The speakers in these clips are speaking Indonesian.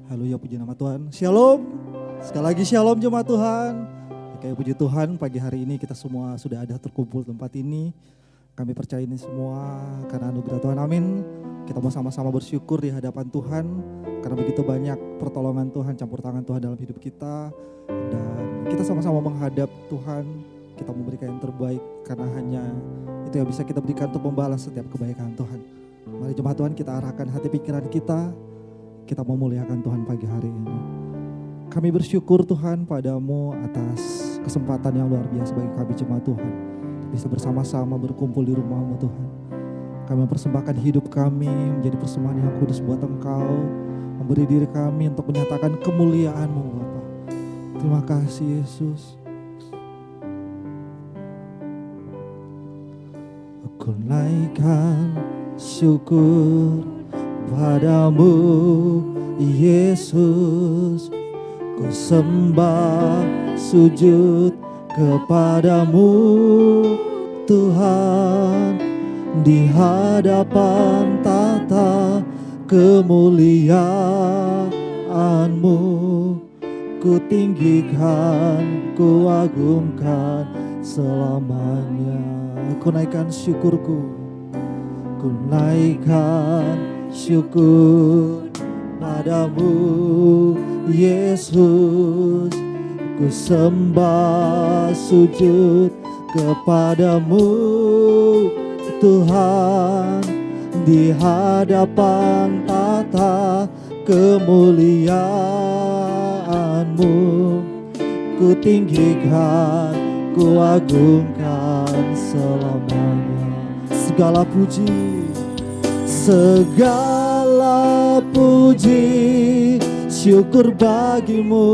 Haleluya, puji nama Tuhan. Shalom. Sekali lagi shalom jemaat Tuhan. Kayak puji Tuhan, pagi hari ini kita semua sudah ada terkumpul tempat ini. Kami percaya ini semua karena anugerah Tuhan, amin. Kita mau sama-sama bersyukur di hadapan Tuhan karena begitu banyak pertolongan Tuhan, campur tangan Tuhan dalam hidup kita. Dan kita sama-sama menghadap Tuhan, kita memberikan yang terbaik karena hanya itu yang bisa kita berikan untuk membalas setiap kebaikan Tuhan. Mari jemaat Tuhan, kita arahkan hati pikiran kita memuliakan Tuhan pagi hari ini. Kami bersyukur Tuhan padamu atas kesempatan yang luar biasa bagi kami jemaat Tuhan. Bisa bersama-sama berkumpul di rumah-Mu Tuhan. Kami mempersembahkan hidup kami menjadi persembahan yang kudus buat Engkau. Memberi diri kami untuk menyatakan kemuliaan-Mu Bapa. Terima kasih Yesus. Aku naikkan syukur padamu Yesus, ku sembah sujud kepadamu Tuhan, di hadapan tata kemuliaan-Mu, ku tinggikan, ku agungkan selamanya. Ku naikkan syukurku, ku naikkan syukur padamu Yesus, ku sembah sujud kepadamu Tuhan, di hadapan tata kemuliaan-Mu, ku tinggikan, ku agungkan selamanya. Segala puji, syukur bagimu,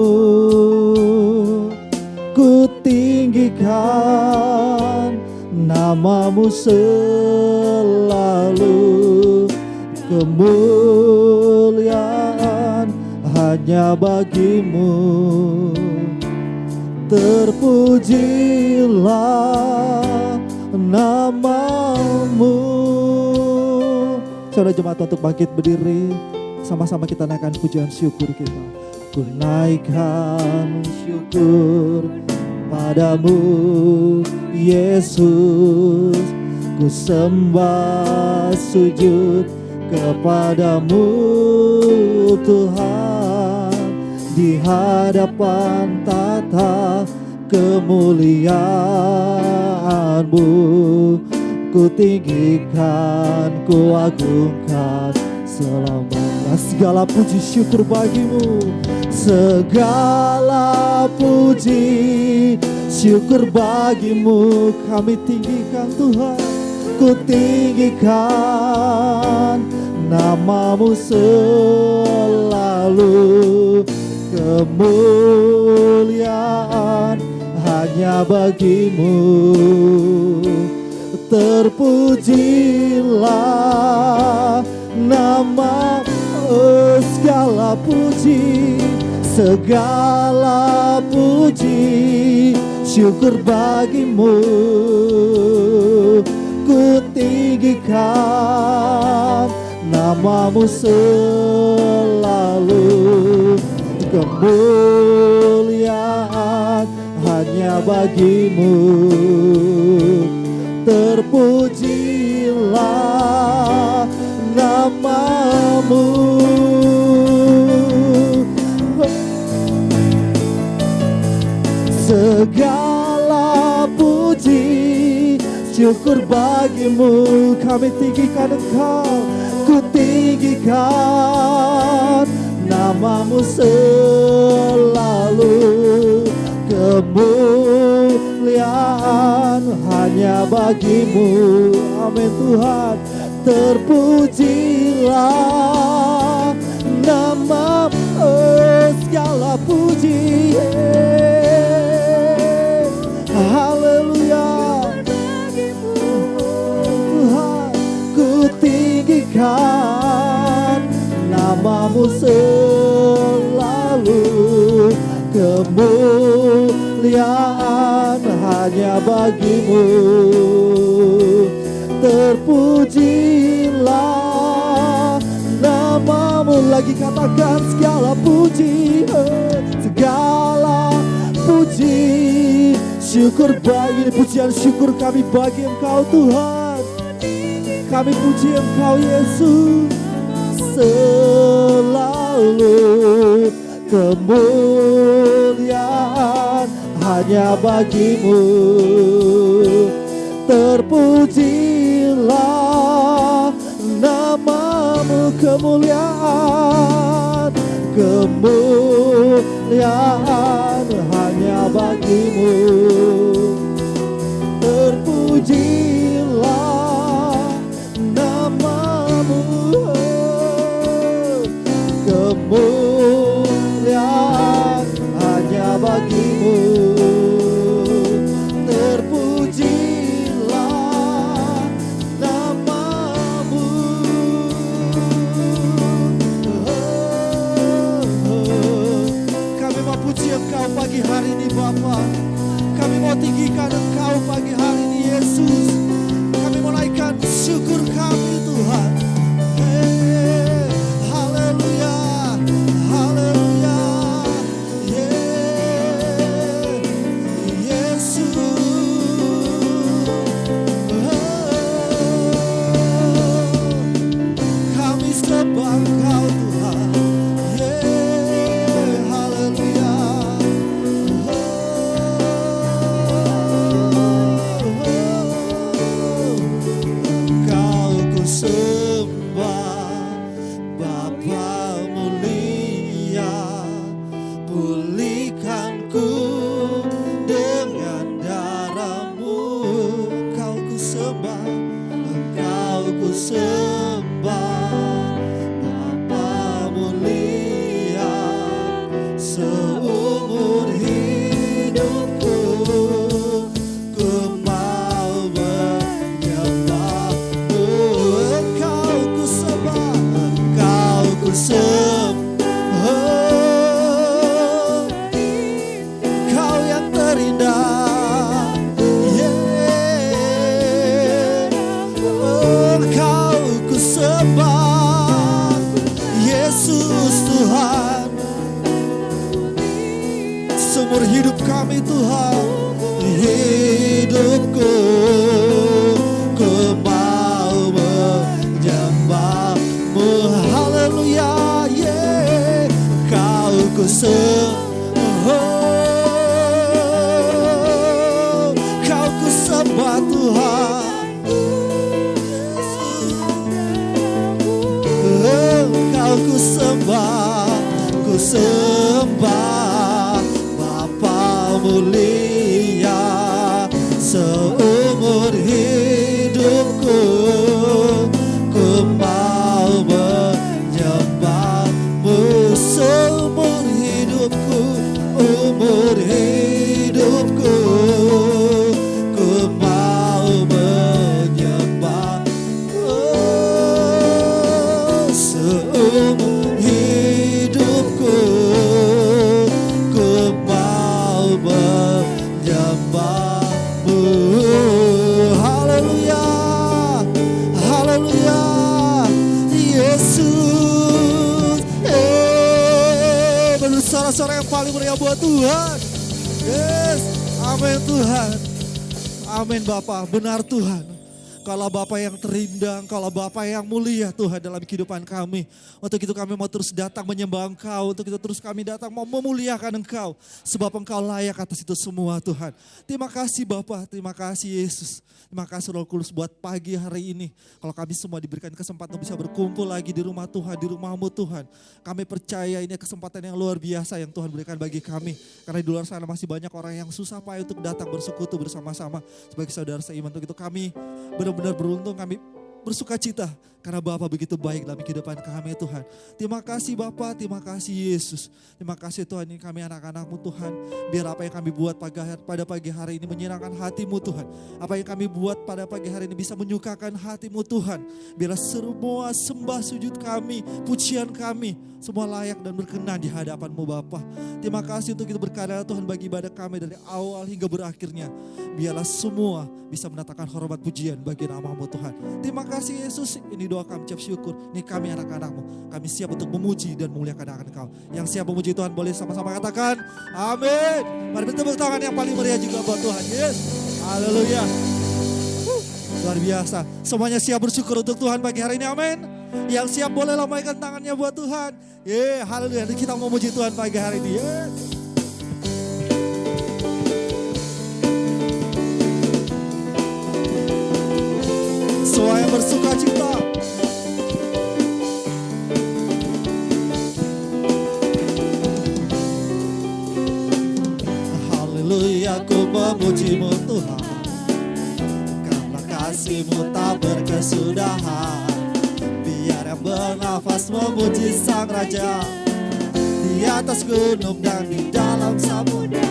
ku tinggikan namamu selalu, kemuliaan hanya bagimu, terpujilah namamu. Saudara jemaat untuk bangkit berdiri, sama-sama kita naikkan pujian syukur kita. Ku naikkan syukur padamu Yesus, ku sembah sujud kepadamu Tuhan, di hadapan tata kemuliaan-Mu, ku tinggikan, ku agungkan selamanya. Segala puji syukur bagimu, segala puji syukur bagimu, kami tinggikan Tuhan, ku tinggikan namamu selalu, kemuliaan hanya bagimu, terpujilah nama. Segala puji syukur bagimu, ku tinggikan namamu selalu, kemuliaan hanya bagimu, terpujilah namamu. Segala puji syukur bagimu, kami tinggikan Engkau, ku tinggikan namamu selalu, kemuliaan hanya bagimu, amin Tuhan, terpujilah nama. Segala puji, haleluya Tuhan, ku tinggikan namamu selalu, kemuliaan hanya bagimu, terpujilah namamu lagi katakan segala puji, segala puji, syukur bagi pujian syukur kami bagi Engkau Tuhan. Kami puji Engkau Yesus, selalu kemuliaan hanya bagimu. Terpujilah namamu, kemuliaan, kemuliaan hanya bagimu. Terpujilah namamu, kemuliaan hanya bagimu. Terpujilah namamu. Kami mau puji Engkau pagi hari ini Bapa. Kami mau tinggikan Engkau pagi hari ini Yesus. Kami mau naikkan syukur kami Tuhan. Haleluya, haleluya, Yesus. Kami sembah Engkau Tuhan. Haleluya. Kau ku sembah, Bapa mulia, pulihkanku dengan darah-Mu. Kau ku sembah, Engkau ku sembah, Bapa mulia, seumur hidupku ku mau menyembah-Mu. Engkau ku sembah, Engkau ku sembah, Kau yang terindah, Engkau ku sembah, Yesus Tuhan. Seumur hidup kami Tuhan, hidupku ku mau menyembah-Mu. Haleluya, Kau ku sembah, Kau ku sembah Tuhan. Kau ku sembah, Bapa mulia, seumur hidupku ku mau menyembah-Mu. Seumur hidupku, umur hidupku ku mau menyembah-Mu. Seumur hidupku ku mau menyembah-Mu. Haleluya, haleluya, Yesus. Bersorak-sorak yang paling meriah buat Tuhan. Yes, amin Tuhan. Amin Bapa, benar Tuhan. Kalau Bapa yang terindang, kalau Bapa yang mulia Tuhan dalam kehidupan kami. Untuk itu kami mau terus datang menyembah Engkau. Untuk itu terus kami datang mau memuliakan Engkau. Sebab Engkau layak atas itu semua Tuhan. Terima kasih Bapa, terima kasih Yesus. Terima kasih Roh Kudus buat pagi hari ini. Kalau kami semua diberikan kesempatan bisa berkumpul lagi di rumah Tuhan, di rumah-Mu Tuhan. Kami percaya ini kesempatan yang luar biasa yang Tuhan berikan bagi kami. Karena di luar sana masih banyak orang yang susah payah untuk datang bersekutu bersama-sama sebagai saudara seiman. Untuk itu kami benar-benar beruntung, kami bersuka cita karena Bapa begitu baik dalam kehidupan kami Tuhan. Terima kasih Bapa, terima kasih Yesus. Terima kasih Tuhan, ini kami anak-anak-Mu Tuhan. Biar apa yang kami buat pada pagi hari ini menyenangkan hati-Mu Tuhan. Apa yang kami buat pada pagi hari ini bisa menyukakan hati-Mu Tuhan. Biarlah semua sembah sujud kami, pujian kami, semua layak dan berkenan di hadapan-Mu Bapa. Terima kasih untuk itu berkarya Tuhan bagi ibadah kami dari awal hingga berakhirnya. Biarlah semua bisa menatakan hormat pujian bagi nama-Mu Tuhan. Terima kasih Yesus, ini berdoa, kami ucap syukur. Ini kami anak-anakmu, kami siap untuk memuji dan memuliakan akan Engkau. Yang siap memuji Tuhan boleh sama-sama katakan amin. Mari bertepuk tangan yang paling meriah juga buat Tuhan. Yes, haleluya. Luar biasa. Semuanya siap bersyukur untuk Tuhan pagi hari ini, amin. Yang siap boleh lambaikan tangannya buat Tuhan. Haleluya. Kita mau memuji Tuhan pagi hari ini. Yes. Semua yang bersuka cita. Haleluya, ku memuji-Mu Tuhan, karena kasih-Mu tak berkesudahan. Biar yang bernafas memuji Sang Raja, di atas gunung dan di dalam samudra.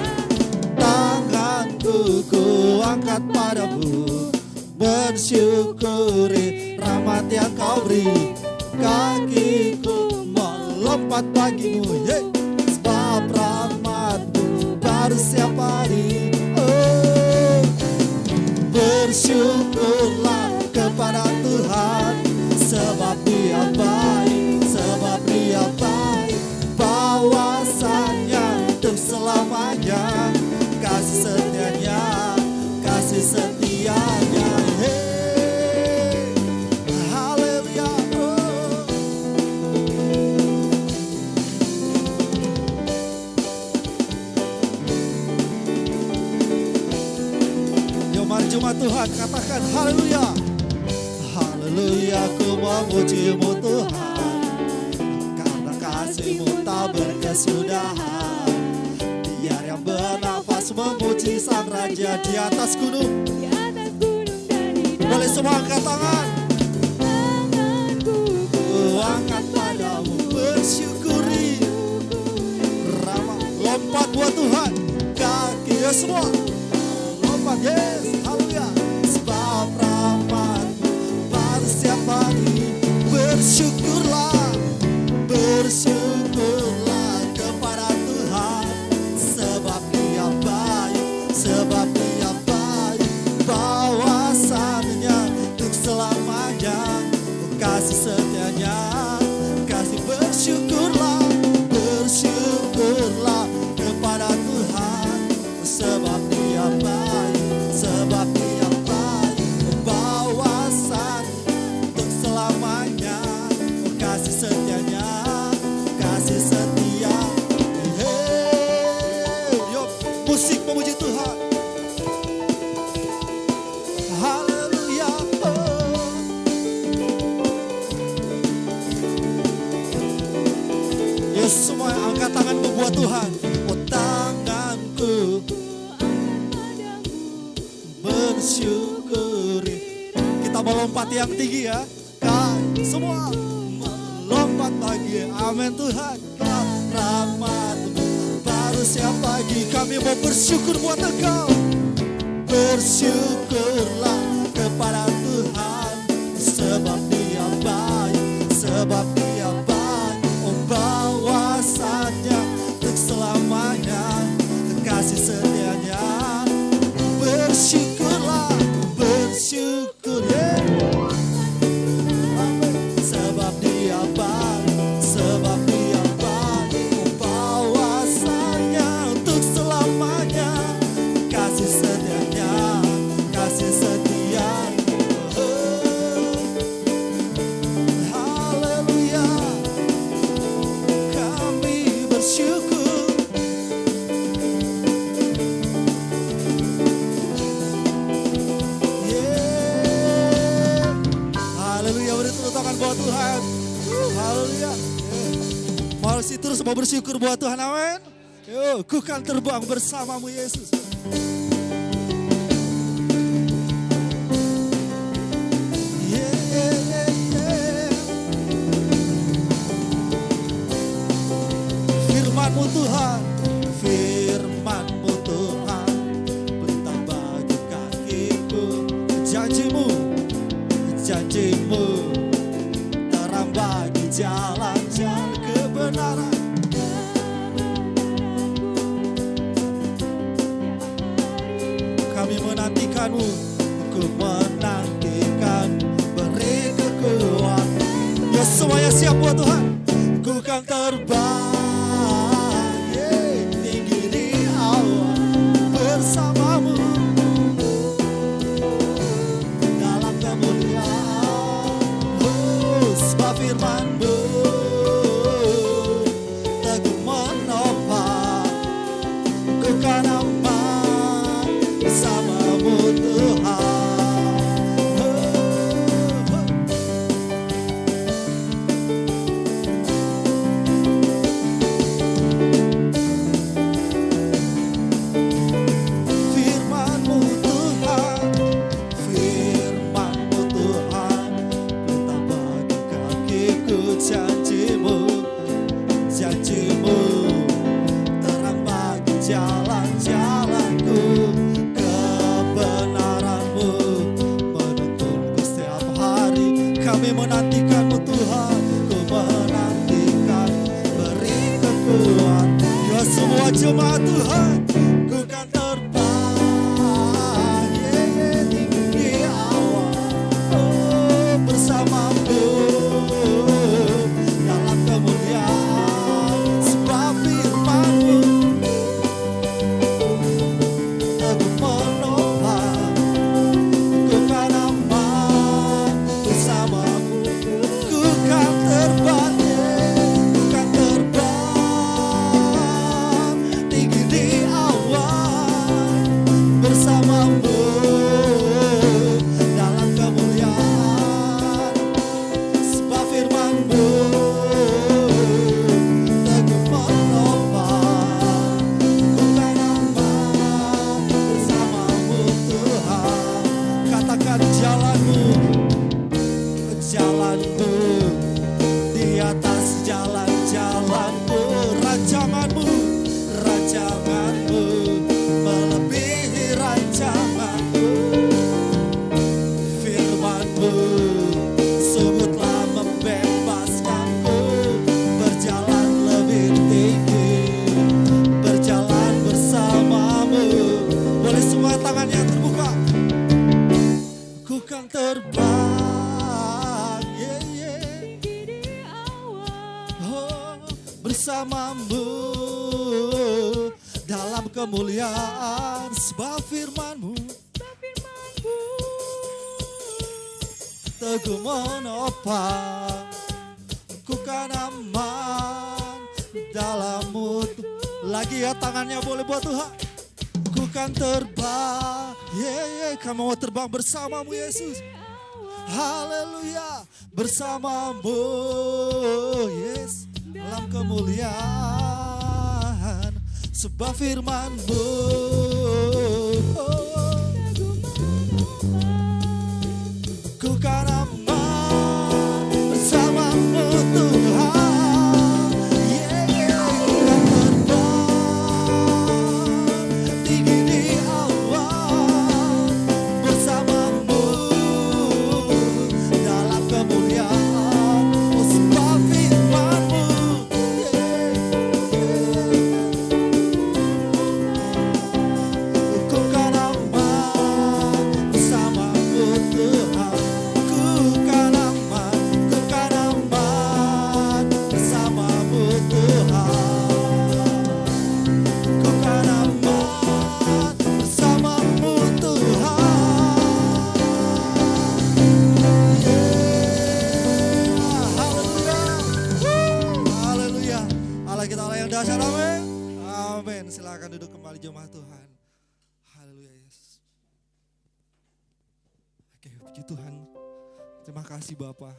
Tanganku ku angkat padamu, bersyukuri rahmat yang Kau beri. Kakiku melompat bagimu, sebab rahmat-Mu baru setiap hari. Bersyukurlah kepada Tuhan, sebab Dia baik, sebab Dia baik. Bawasannya untuk selamanya, kasih setianya, kasih setianya. Haleluya. Yuk mari jemaat Tuhan katakan haleluya. Haleluya, ku memuji-Mu Tuhan, karena kasih-Mu tak berkesudahan. Biar yang bernafas memuji Sang Raja di atas gunung. Boleh semua angkat tangan. Ku angkat padamu, bersyukuri ramah. Lompat buat Tuhan. Kaki ya semua. Lompat, yes, haleluya. Sebab rahmat-Mu baru setiap hari. Bersyukurlah, bersyukurlah kepada Tuhan, sebab Dia baik, sebab Dia baik. Bawasannya untuk selamanya, kasih setianya, kasih. Bersyukurlah, bersyukurlah kepada Tuhan, sebab Dia baik, sebab Dia baik. Bawasan untuk selamanya, kasih setianya, kasih setia. Yuk, musik memuji Tuhan. Haleluya. Yes, semua angkat tanganmu buat Tuhan. Oh, tanganku bersyukuri. Kita melompat yang tinggi ya. Semua melompat lagi. Amin Tuhan. Rahmat-Mu baru setiap pagi. Kami mau bersyukur buat Engkau. Bersyukurlah kepada Tuhan, sebab Dia baik, sebab Dia baik. Oh, bawasannya untuk selamanya, kasih setianya. Bersyukurlah, bersyukur, sebab Dia baik, sebab Dia baik. Oh, bawasannya untuk selamanya, kasih setianya, kasih setia. Haleluya, kami bersyukur. Haleluya, beri tepuk tangan buat Tuhan. Haleluya. Masih terus mau bersyukur buat Tuhan, amin. Yuk, ku kan terbang bersamamu Yesus. Firman-Mu Tuhan, firman-Mu Tuhan, pelita bagi kakiku. Janji-Mu, janji-Mu, terang bagi jalan-jalan kebenaran. Semuanya siap buat Tuhan. Ku kan terbang tinggi di awan bersamamu dalam kemuliaan. Sebab firman-Mu teguh menopang. Ku kan aman bersamamu Tuhan. Janjimu terang bagi jalan-jalanku, kebenaranmu menuntunku setiap hari. Kami menantikanmu Tuhan, ku menantikan, beri kekuatan. Ya semua jemaat Tuhan, ku kan terbang tinggi di awan bersamamu dalam kemuliaan. Bersamamu dalam kemuliaan. Sebab firman-Mu teguh menopang. Ku kan aman dalam-Mu. Lagi ya tangannya boleh buat Tuhan. Ku kan terbang, kami mau terbang bersama-Mu Yesus. Haleluya, bersama-Mu Yesus dalam kemuliaan. Sebab firman-Mu ku kan aman bersama-Mu Tuhan. Ku kan terbang tinggi di awan bersama-Mu dalam kemuliaan. Sebab firman-Mu ku kan aman bersama-Mu Tuhan. Ku kan aman bersama-Mu Tuhan. Ku kan aman bersama-Mu Tuhan. Haleluya. Allah kita Allah yang dahsyat, amin. Amin. Silakan duduk kembali jemaat Tuhan. Haleluya Yesus. Oke, puji Tuhan. Terima kasih Bapa.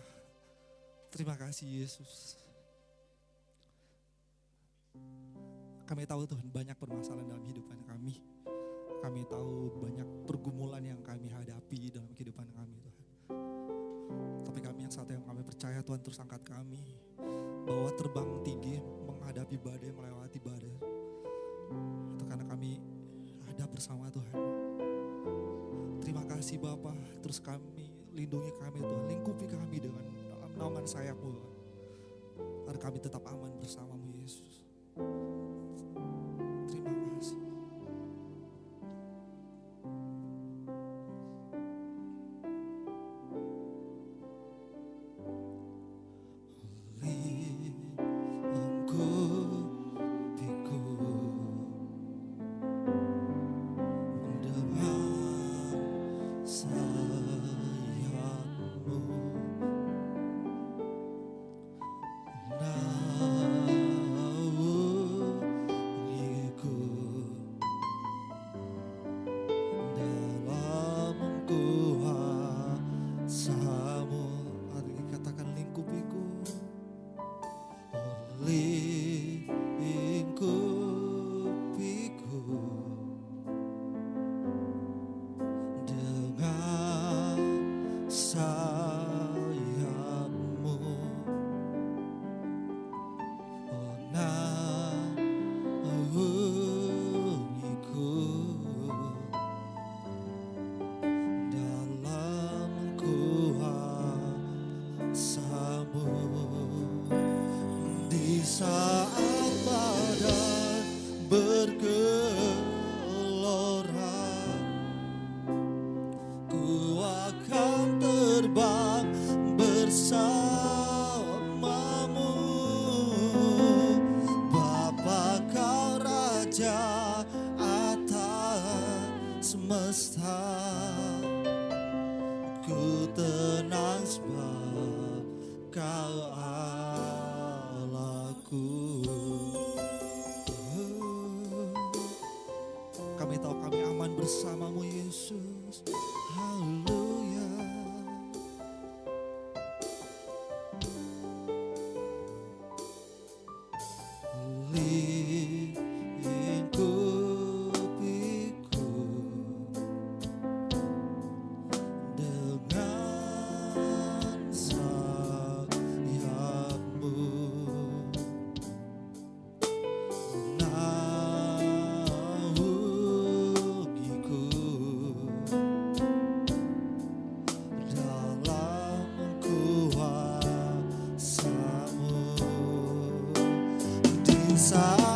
Terima kasih Yesus. Kami tahu Tuhan banyak permasalahan dalam kehidupan kami. Kami tahu banyak pergumulan yang kami hadapi dalam kehidupan kami Tuhan. Tapi kami yang satu yang kami percaya Tuhan terus angkat kami. Bahwa terbang tinggi menghadapi badai, melewati badai. Itu karena kami ada bersama Tuhan. Terima kasih Bapa, terus kami lindungi kami Tuhan, lingkupi kami dengan dalam naungan sayap-Mu Tuhan. Agar kami tetap aman bersama-Mu Yesus. Terima kasih. Di saat badai bergelora, ku akan terbang bersamamu. Bapa, kau Raja atas semesta, ku tenang sebab kau Allahku. Kami tahu kami aman bersamamu Yesus. Haleluya. Lingkupiku dengan sayapmu, naungiku dalam kuasamu. Di saat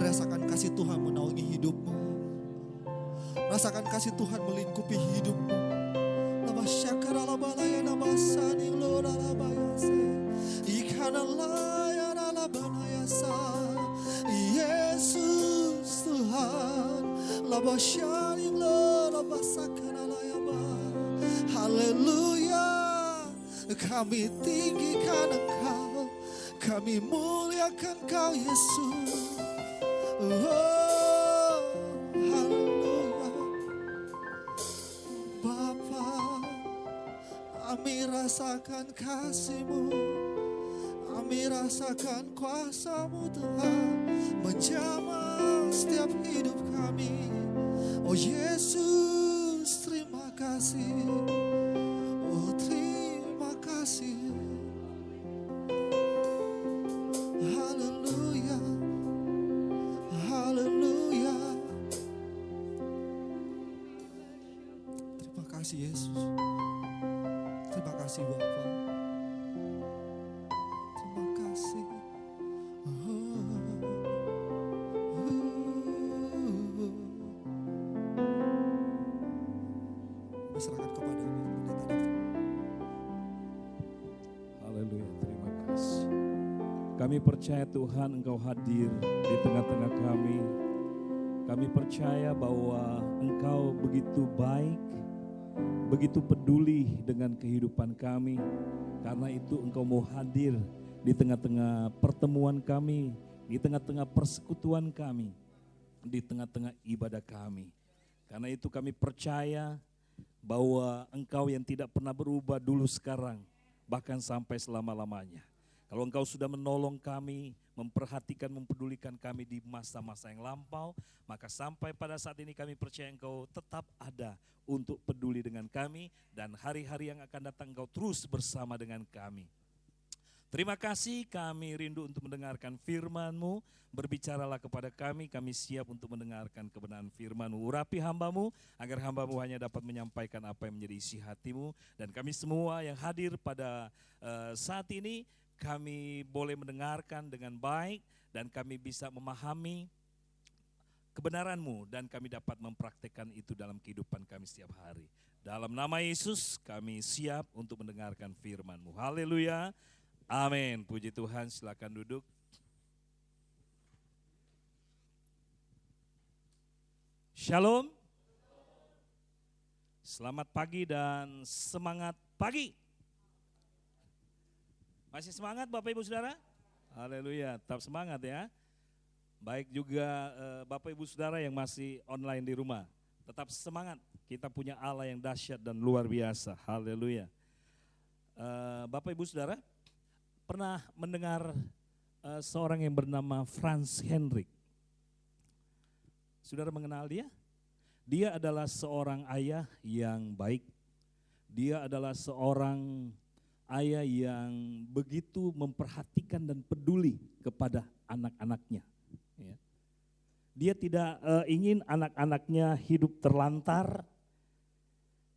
Rasakan kasih Tuhan menaungi hidupmu. Rasakan kasih Tuhan melingkupi hidupmu. Yesus Tuhan, haleluya. Kami tinggikan Engkau, kami muliakan Engkau Yesus. Oh, haleluya. Bapa, kami rasakan kasih-Mu, kami rasakan kuasa-Mu Tuhan, menjamah setiap hidup kami. Oh Yesus, terima kasih. Oh terima kasih. Haleluya. Haleluya. Terima kasih Yesus. Terima kasih Bapa. Terima kasih. Serahkan kepada Pendeta David. Haleluya, terima kasih. Kami percaya Tuhan Engkau hadir di tengah-tengah kami. Kami percaya bahwa Engkau begitu baik, begitu peduli dengan kehidupan kami. Karena itu Engkau mau hadir di tengah-tengah pertemuan kami, di tengah-tengah persekutuan kami, di tengah-tengah ibadah kami. Karena itu kami percaya bahwa Engkau yang tidak pernah berubah dulu sekarang, bahkan sampai selama-lamanya. Kalau Engkau sudah menolong kami, memperhatikan, mempedulikan kami di masa-masa yang lampau, maka sampai pada saat ini kami percaya Engkau tetap ada untuk peduli dengan kami, dan hari-hari yang akan datang Engkau terus bersama dengan kami. Terima kasih, kami rindu untuk mendengarkan firman-Mu. Berbicaralah kepada kami siap untuk mendengarkan kebenaran firman-Mu. Urapi hamba-Mu, agar hamba-Mu hanya dapat menyampaikan apa yang menjadi isi hati-Mu. Dan kami semua yang hadir pada saat ini, kami boleh mendengarkan dengan baik, dan kami bisa memahami kebenaran-Mu, dan kami dapat mempraktekkan itu dalam kehidupan kami setiap hari. Dalam nama Yesus, kami siap untuk mendengarkan firman-Mu. Haleluya. Amin, puji Tuhan, silakan duduk. Shalom. Selamat pagi dan semangat pagi. Masih semangat Bapak Ibu Saudara? Haleluya, tetap semangat ya. Baik juga Bapak Ibu Saudara yang masih online di rumah. Tetap semangat, kita punya Allah yang dahsyat dan luar biasa. Haleluya. Bapak Ibu Saudara, pernah mendengar seorang yang bernama Franz Hendrik? Saudara mengenal dia? Dia adalah seorang ayah yang baik. Dia adalah seorang ayah yang begitu memperhatikan dan peduli kepada anak-anaknya. Ya. Dia tidak ingin anak-anaknya hidup terlantar.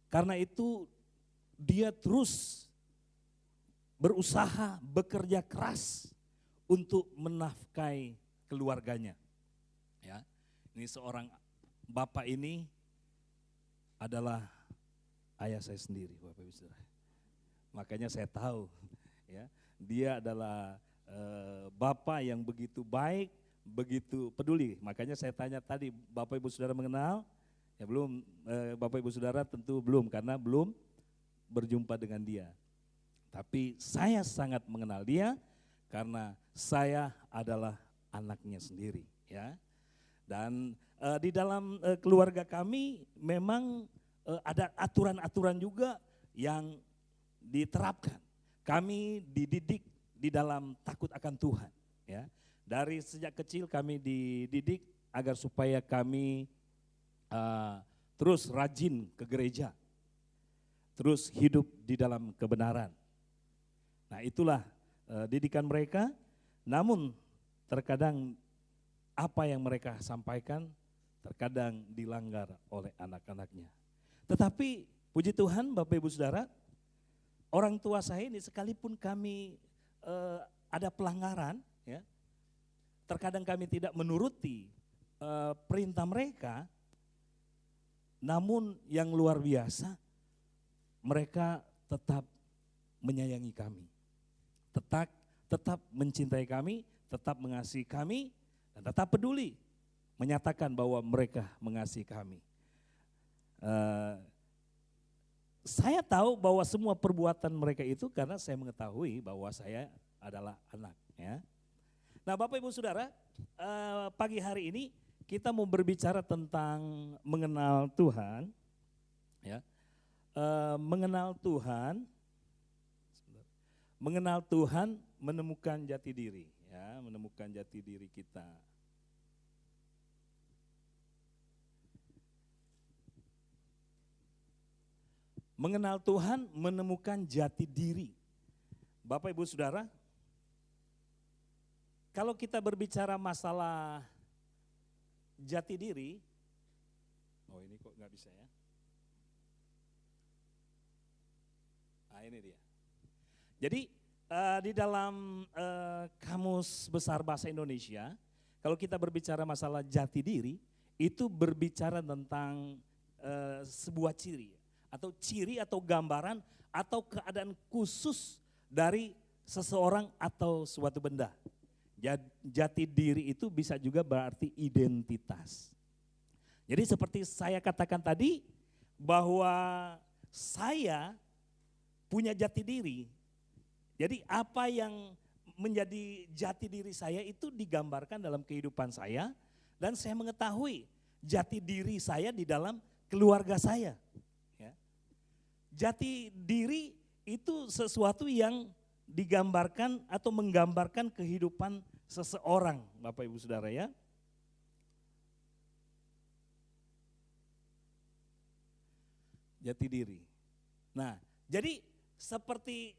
Karena itu dia terus berusaha, bekerja keras untuk menafkahi keluarganya. Ya, ini seorang bapak ini adalah ayah saya sendiri, Bapak Ibu Saudara. Makanya saya tahu ya, dia adalah bapak yang begitu baik, begitu peduli. Makanya saya tanya tadi, Bapak Ibu Saudara mengenal? Ya belum, Bapak Ibu Saudara tentu belum karena belum berjumpa dengan dia. Tapi saya sangat mengenal dia karena saya adalah anaknya sendiri ya. Dan di dalam keluarga kami memang ada aturan-aturan juga yang diterapkan. Kami dididik di dalam takut akan Tuhan ya. Dari sejak kecil kami dididik agar supaya kami terus rajin ke gereja, terus hidup di dalam kebenaran. Nah itulah didikan mereka, namun terkadang apa yang mereka sampaikan terkadang dilanggar oleh anak-anaknya. Tetapi puji Tuhan Bapak Ibu Saudara, orang tua saya ini sekalipun kami ada pelanggaran, ya, terkadang kami tidak menuruti perintah mereka, namun yang luar biasa mereka tetap menyayangi kami, tetap mencintai kami, tetap mengasihi kami, dan tetap peduli menyatakan bahwa mereka mengasihi kami. Saya tahu bahwa semua perbuatan mereka itu karena saya mengetahui bahwa saya adalah anak. Ya. Nah Bapak Ibu Saudara, pagi hari ini kita mau berbicara tentang mengenal Tuhan. Ya. Mengenal Tuhan, menemukan jati diri. Ya, menemukan jati diri kita. Mengenal Tuhan, menemukan jati diri. Bapak Ibu Saudara, kalau kita berbicara masalah jati diri, oh ini kok nggak bisa ya? Nah ini dia. Jadi di dalam Kamus Besar Bahasa Indonesia, kalau kita berbicara masalah jati diri, itu berbicara tentang sebuah ciri. Atau ciri atau gambaran atau keadaan khusus dari seseorang atau suatu benda. Jati diri itu bisa juga berarti identitas. Jadi seperti saya katakan tadi bahwa saya punya jati diri. Jadi apa yang menjadi jati diri saya itu digambarkan dalam kehidupan saya dan saya mengetahui jati diri saya di dalam keluarga saya. Jati diri itu sesuatu yang digambarkan atau menggambarkan kehidupan seseorang, Bapak Ibu Saudara ya. Jati diri. Nah, jadi seperti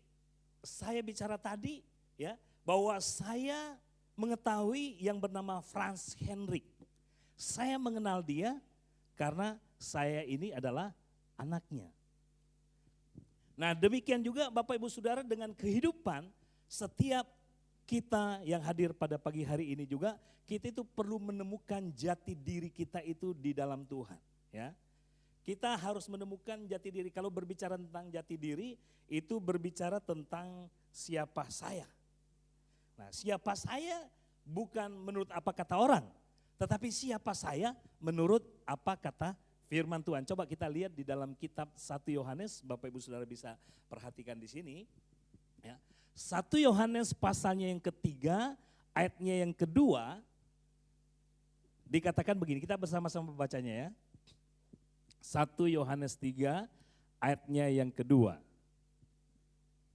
saya bicara tadi ya, bahwa saya mengetahui yang bernama Frans Hendrik. Saya mengenal dia karena saya ini adalah anaknya. Nah demikian juga Bapak Ibu Saudara dengan kehidupan setiap kita yang hadir pada pagi hari ini juga, kita itu perlu menemukan jati diri kita itu di dalam Tuhan. Ya, kita harus menemukan jati diri. Kalau berbicara tentang jati diri, itu berbicara tentang siapa saya. Nah siapa saya bukan menurut apa kata orang, tetapi siapa saya menurut apa kata firman Tuhan. Coba kita lihat di dalam kitab 1 Yohanes, Bapak Ibu Saudara bisa perhatikan di sini. Ya. 1 Yohanes pasalnya yang ketiga, ayatnya yang kedua, dikatakan begini, kita bersama-sama membacanya ya. 1 Yohanes 3, ayatnya yang kedua.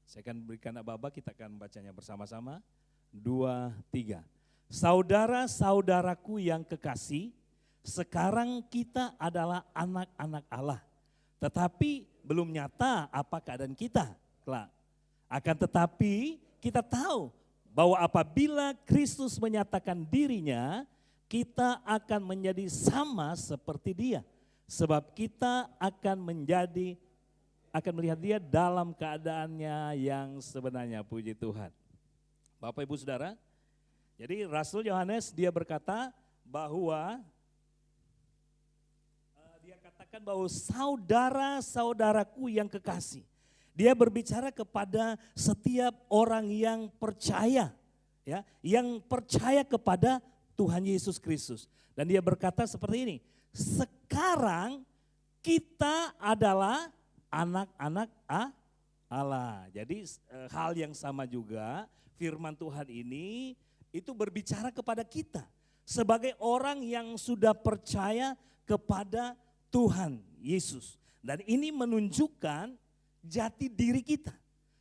Saya akan berikan aba-aba, kita akan membacanya bersama-sama. 2, 3. Saudara-saudaraku yang kekasih, sekarang kita adalah anak-anak Allah, tetapi belum nyata apa keadaan kita. Akan tetapi kita tahu bahwa apabila Kristus menyatakan dirinya, kita akan menjadi sama seperti Dia. Sebab kita akan melihat Dia dalam keadaannya yang sebenarnya, puji Tuhan. Bapak Ibu Saudara, jadi Rasul Yohanes dia berkata bahwa dikatakan bahwa saudara-saudaraku yang kekasih. Dia berbicara kepada setiap orang yang percaya, ya, yang percaya kepada Tuhan Yesus Kristus. Dan dia berkata seperti ini, sekarang kita adalah anak-anak Allah. Jadi hal yang sama juga firman Tuhan ini itu berbicara kepada kita sebagai orang yang sudah percaya kepada Tuhan Yesus. Dan ini menunjukkan jati diri kita.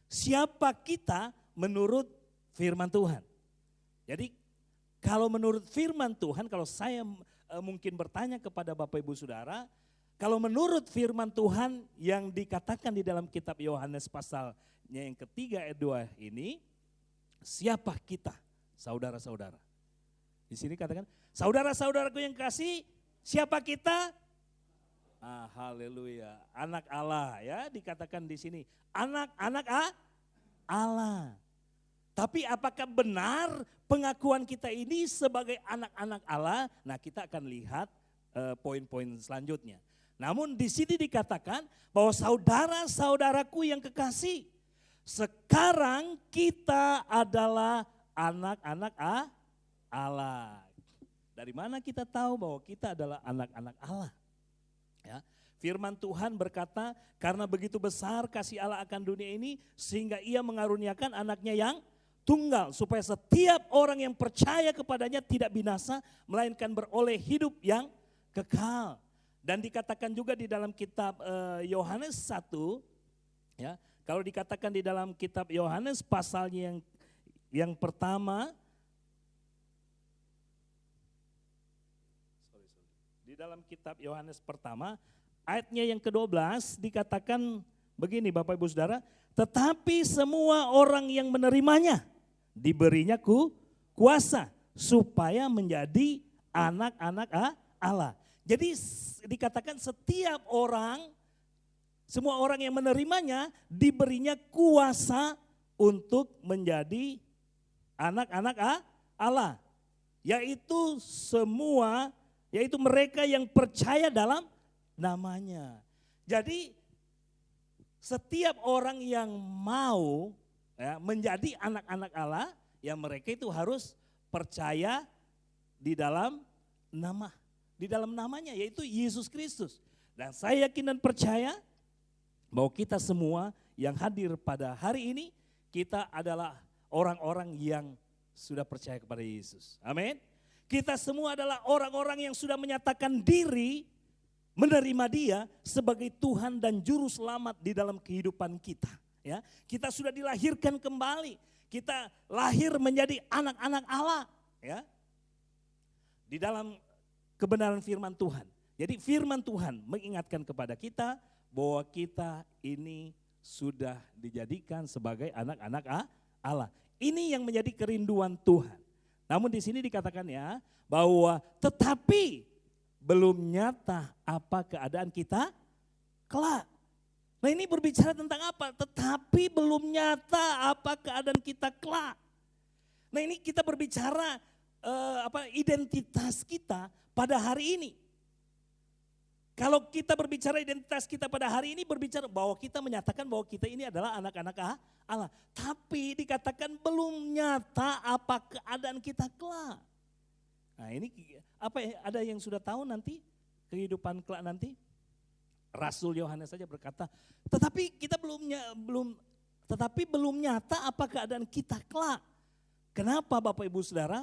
Siapa kita menurut firman Tuhan. Jadi kalau menurut firman Tuhan, kalau saya mungkin bertanya kepada Bapak Ibu Saudara, kalau menurut firman Tuhan yang dikatakan di dalam kitab Yohanes pasalnya yang ketiga ayat 2 ini, siapa kita, saudara-saudara? Di sini katakan, saudara-saudaraku yang kasih, siapa kita? Haleluya, anak Allah ya, dikatakan di sini, anak-anak Allah. Tapi apakah benar pengakuan kita ini sebagai anak-anak Allah? Nah, kita akan lihat poin-poin selanjutnya. Namun di sini dikatakan bahwa saudara-saudaraku yang kekasih, sekarang kita adalah anak-anak Allah. Dari mana kita tahu bahwa kita adalah anak-anak Allah? Ya, firman Tuhan berkata, karena begitu besar kasih Allah akan dunia ini, sehingga ia mengaruniakan anaknya yang tunggal, supaya setiap orang yang percaya kepadanya tidak binasa, melainkan beroleh hidup yang kekal. Dan dikatakan juga di dalam kitab Yohanes 1, ya, kalau dikatakan di dalam kitab Yohanes pasalnya yang pertama, di dalam kitab Yohanes pertama, ayatnya yang ke-12 dikatakan begini Bapak Ibu Saudara, tetapi semua orang yang menerimanya diberinya kuasa supaya menjadi anak-anak Allah. Jadi dikatakan setiap orang, semua orang yang menerimanya diberinya kuasa untuk menjadi anak-anak Allah. Yaitu mereka yang percaya dalam namanya. Jadi setiap orang yang mau ya, menjadi anak-anak Allah, ya mereka itu harus percaya di dalam namanya, yaitu Yesus Kristus. Dan saya yakin dan percaya bahwa kita semua yang hadir pada hari ini, kita adalah orang-orang yang sudah percaya kepada Yesus. Amin. Kita semua adalah orang-orang yang sudah menyatakan diri menerima Dia sebagai Tuhan dan Juru Selamat di dalam kehidupan kita. Ya, kita sudah dilahirkan kembali. Kita lahir menjadi anak-anak Allah. Ya, di dalam kebenaran firman Tuhan. Jadi firman Tuhan mengingatkan kepada kita bahwa kita ini sudah dijadikan sebagai anak-anak Allah. Ini yang menjadi kerinduan Tuhan. Namun di sini dikatakan ya bahwa tetapi belum nyata apa keadaan kita kelak. Nah ini berbicara tentang apa? Tetapi belum nyata apa keadaan kita kelak. Nah ini kita berbicara identitas kita pada hari ini. Kalau kita berbicara identitas kita pada hari ini, berbicara bahwa kita menyatakan bahwa kita ini adalah anak-anak Allah. Tapi dikatakan belum nyata apa keadaan kita kelak. Nah ini ada yang sudah tahu nanti kehidupan kelak nanti? Rasul Yohanes saja berkata, tetapi belum nyata apa keadaan kita kelak. Kenapa Bapak Ibu Saudara?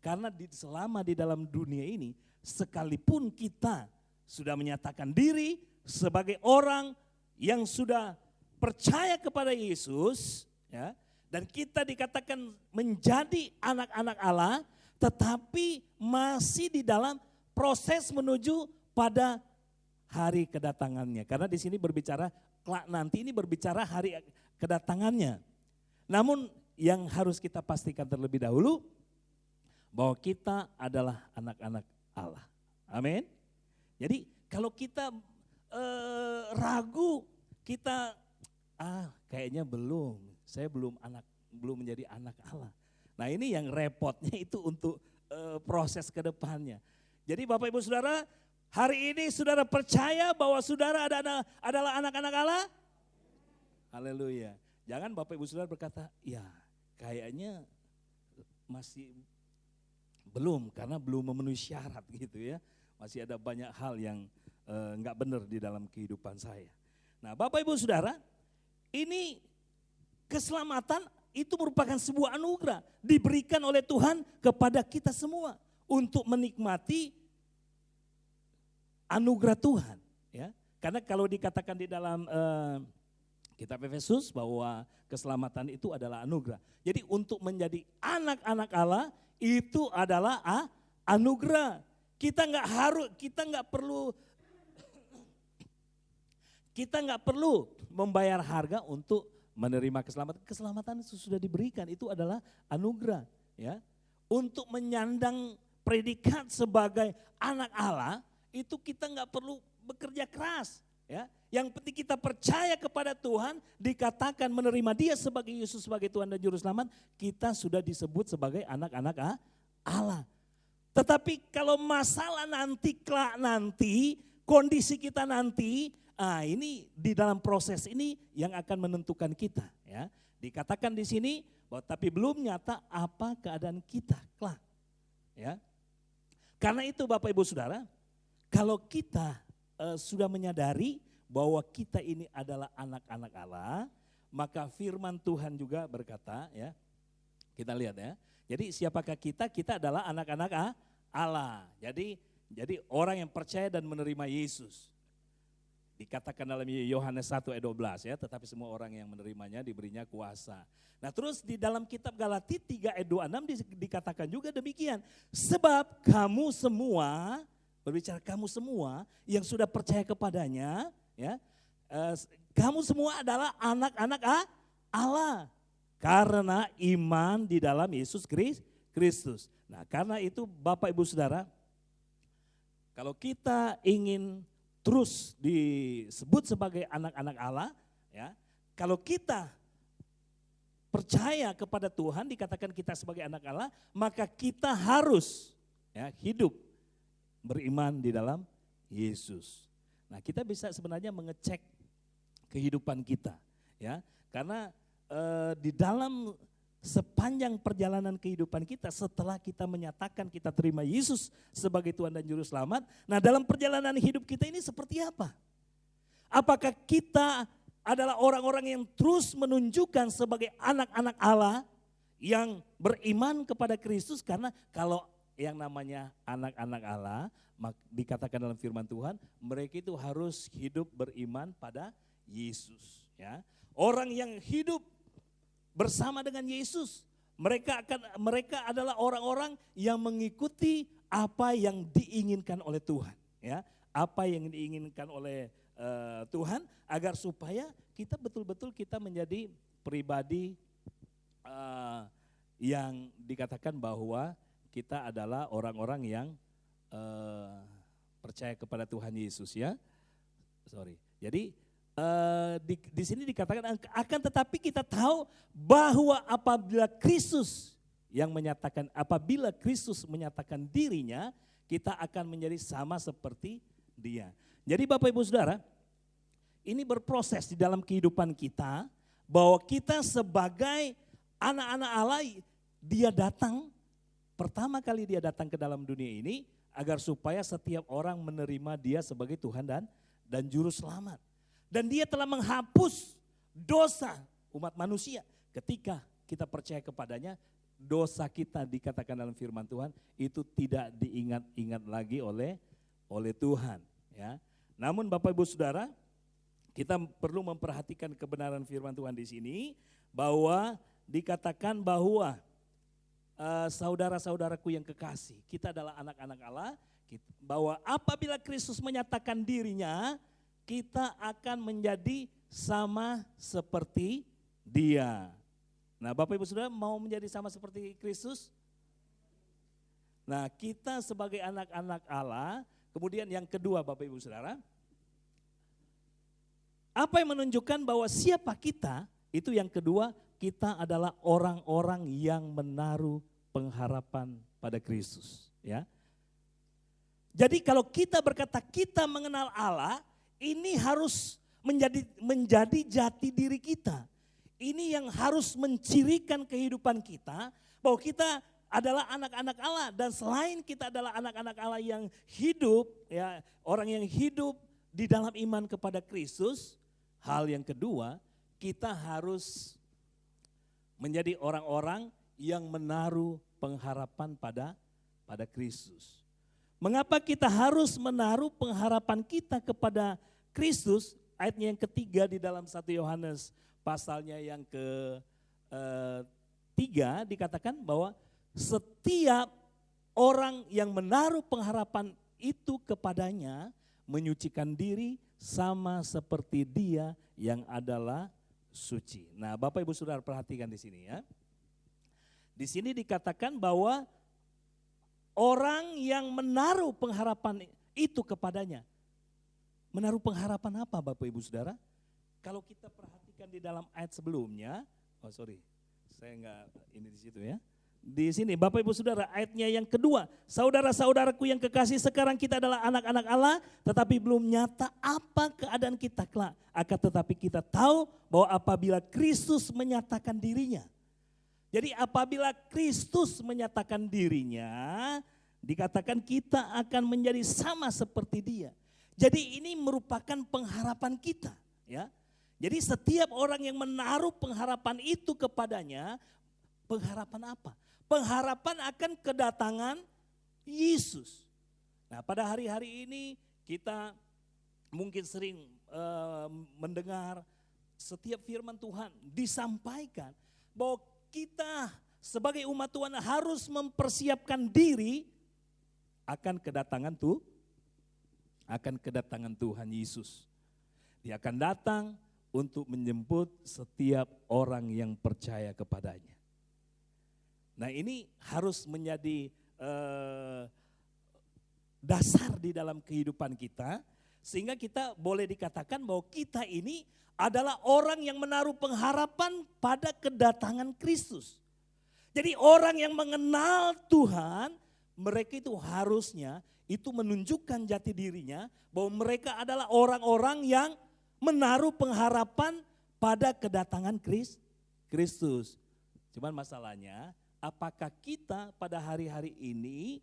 Karena selama di dalam dunia ini, sekalipun kita sudah menyatakan diri sebagai orang yang sudah percaya kepada Yesus, ya, dan kita dikatakan menjadi anak-anak Allah, tetapi masih di dalam proses menuju pada hari kedatangannya. Karena di sini berbicara kelak nanti, ini berbicara hari kedatangannya. Namun yang harus kita pastikan terlebih dahulu bahwa kita adalah anak-anak Allah. Amin. Jadi kalau kita ragu, kita kayaknya saya belum menjadi anak Allah. Nah ini yang repotnya itu untuk proses ke depannya. Jadi Bapak Ibu Saudara, Hari ini saudara percaya bahwa saudara adalah anak-anak Allah? Haleluya. Jangan Bapak Ibu Saudara berkata, ya kayaknya masih belum karena belum memenuhi syarat gitu ya. Masih ada banyak hal yang enggak benar di dalam kehidupan saya. Nah Bapak Ibu Saudara, ini keselamatan itu merupakan sebuah anugerah diberikan oleh Tuhan kepada kita semua untuk menikmati anugerah Tuhan. Ya, karena kalau dikatakan di dalam kitab Efesus bahwa keselamatan itu adalah anugerah. Jadi untuk menjadi anak-anak Allah itu adalah anugerah. Kita nggak perlu membayar harga untuk menerima keselamatan. Keselamatan itu sudah diberikan, itu adalah anugerah. Ya, untuk menyandang predikat sebagai anak Allah itu kita nggak perlu bekerja keras. Ya, yang penting kita percaya kepada Tuhan, dikatakan menerima Dia sebagai Yesus sebagai Tuhan dan Juru Selamat, kita sudah disebut sebagai anak-anak Allah. Tetapi kalau masalah nanti, kondisi kita nanti, ini di dalam proses ini yang akan menentukan kita. Ya, dikatakan di sini bahwa tapi belum nyata apa keadaan kita kelak. Ya, karena itu Bapak Ibu Saudara, kalau kita sudah menyadari bahwa kita ini adalah anak-anak Allah, maka firman Tuhan juga berkata, ya, kita lihat ya. Jadi siapakah kita? Kita adalah anak-anak Allah. Jadi orang yang percaya dan menerima Yesus. Dikatakan dalam Yohanes 1 ayat 12 ya, tetapi semua orang yang menerimanya diberinya kuasa. Nah terus di dalam kitab Galati 3 ayat 26 dikatakan juga demikian. Sebab kamu semua, berbicara kamu semua yang sudah percaya kepadanya, ya, kamu semua adalah anak-anak Allah karena iman di dalam Yesus Kristus. Nah karena itu Bapak Ibu Saudara, kalau kita ingin terus disebut sebagai anak-anak Allah, ya, kalau kita percaya kepada Tuhan, dikatakan kita sebagai anak Allah, maka kita harus, ya, hidup beriman di dalam Yesus. Nah kita bisa sebenarnya mengecek kehidupan kita, ya, karena di dalam sepanjang perjalanan kehidupan kita setelah kita menyatakan kita terima Yesus sebagai Tuhan dan Juru Selamat, nah dalam perjalanan hidup kita ini seperti apa? Apakah kita adalah orang-orang yang terus menunjukkan sebagai anak-anak Allah yang beriman kepada Kristus? Karena kalau yang namanya anak-anak Allah, dikatakan dalam firman Tuhan, mereka itu harus hidup beriman pada Yesus. Ya, orang yang hidup bersama dengan Yesus, mereka adalah orang-orang yang mengikuti apa yang diinginkan oleh Tuhan. Ya, apa yang diinginkan oleh Tuhan agar supaya kita betul-betul kita menjadi pribadi yang dikatakan bahwa kita adalah orang-orang yang percaya kepada Tuhan Yesus, ya. Jadi di sini dikatakan akan tetapi kita tahu bahwa apabila Kristus menyatakan dirinya, kita akan menjadi sama seperti Dia. Jadi Bapak Ibu Saudara, ini berproses di dalam kehidupan kita bahwa kita sebagai anak-anak Allah, Dia datang. Pertama kali Dia datang ke dalam dunia ini agar supaya setiap orang menerima Dia sebagai Tuhan dan Juru Selamat. Dan Dia telah menghapus dosa umat manusia. Ketika kita percaya kepadanya, dosa kita dikatakan dalam firman Tuhan itu tidak diingat-ingat lagi oleh Tuhan. Ya. Namun Bapak Ibu Saudara, kita perlu memperhatikan kebenaran firman Tuhan di sini bahwa dikatakan bahwa saudara-saudaraku yang kekasih, kita adalah anak-anak Allah, bahwa apabila Kristus menyatakan dirinya, kita akan menjadi sama seperti Dia. Nah Bapak Ibu Saudara mau menjadi sama seperti Kristus? Nah kita sebagai anak-anak Allah, kemudian yang kedua Bapak Ibu Saudara, apa yang menunjukkan bahwa siapa kita? Itu yang kedua, kita adalah orang-orang yang menaruh pengharapan pada Kristus, ya. Jadi kalau kita berkata kita mengenal Allah, ini harus menjadi jati diri kita. Ini yang harus mencirikan kehidupan kita, bahwa kita adalah anak-anak Allah, dan selain kita adalah anak-anak Allah yang hidup, ya, orang yang hidup di dalam iman kepada Kristus, hal yang kedua, kita harus menjadi orang-orang yang menaruh pengharapan pada Kristus. Mengapa kita harus menaruh pengharapan kita kepada Kristus? Ayatnya yang ketiga di dalam 1 Yohanes pasalnya yang ketiga dikatakan bahwa setiap orang yang menaruh pengharapan itu kepadanya menyucikan diri sama seperti Dia yang adalah suci. Nah, Bapak Ibu Saudara perhatikan di sini ya. Di sini dikatakan bahwa orang yang menaruh pengharapan itu kepadanya. Menaruh pengharapan apa Bapak Ibu Saudara? Kalau kita perhatikan di dalam ayat sebelumnya, saya enggak ini di situ ya. Di sini Bapak Ibu Saudara ayatnya yang kedua, saudara-saudaraku yang kekasih, sekarang kita adalah anak-anak Allah, tetapi belum nyata apa keadaan kita kelak. Akan tetapi kita tahu bahwa apabila Kristus menyatakan dirinya. Jadi apabila Kristus menyatakan dirinya, dikatakan kita akan menjadi sama seperti Dia. Jadi ini merupakan pengharapan kita, ya. Jadi setiap orang yang menaruh pengharapan itu kepadanya, pengharapan apa? Pengharapan akan kedatangan Yesus. Nah, pada hari-hari ini kita mungkin sering mendengar setiap firman Tuhan disampaikan bahwa kita sebagai umat Tuhan harus mempersiapkan diri akan kedatangan Tuhan Yesus. Dia akan datang untuk menjemput setiap orang yang percaya kepadanya. Nah, ini harus menjadi dasar di dalam kehidupan kita, sehingga kita boleh dikatakan bahwa kita ini adalah orang yang menaruh pengharapan pada kedatangan Kristus. Jadi orang yang mengenal Tuhan, mereka itu harusnya itu menunjukkan jati dirinya bahwa mereka adalah orang-orang yang menaruh pengharapan pada kedatangan Kristus. Cuman masalahnya, apakah kita pada hari-hari ini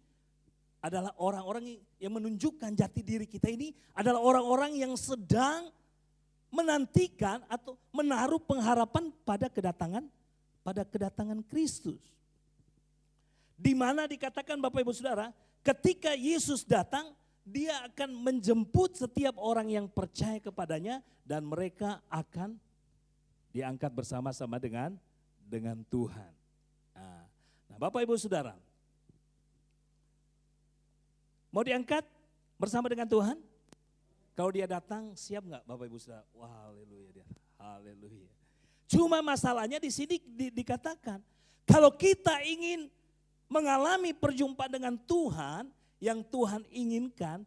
adalah orang-orang yang menunjukkan jati diri kita ini adalah orang-orang yang sedang menantikan atau menaruh pengharapan pada kedatangan Kristus. Di mana dikatakan Bapak Ibu Saudara, ketika Yesus datang, Dia akan menjemput setiap orang yang percaya kepadanya dan mereka akan diangkat bersama-sama dengan Tuhan. Nah, Bapak Ibu Saudara, mau diangkat bersama dengan Tuhan? Kalau Dia datang, siap nggak Bapak Ibu Saudara? Wah, haleluya dia. Haleluya. Cuma masalahnya di sini dikatakan, kalau kita ingin mengalami perjumpaan dengan Tuhan, yang Tuhan inginkan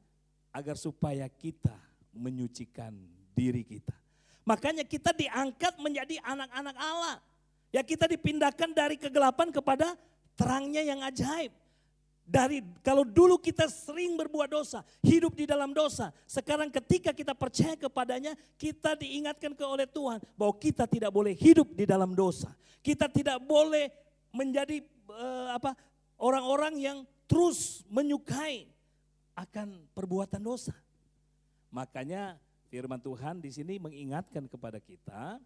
agar supaya kita menyucikan diri kita. Makanya kita diangkat menjadi anak-anak Allah. Ya, kita dipindahkan dari kegelapan kepada terangnya yang ajaib. Kalau dulu kita sering berbuat dosa, hidup di dalam dosa. Sekarang ketika kita percaya kepadanya, kita diingatkan oleh Tuhan bahwa kita tidak boleh hidup di dalam dosa. Kita tidak boleh menjadi orang-orang yang terus menyukai akan perbuatan dosa. Makanya firman Tuhan di sini mengingatkan kepada kita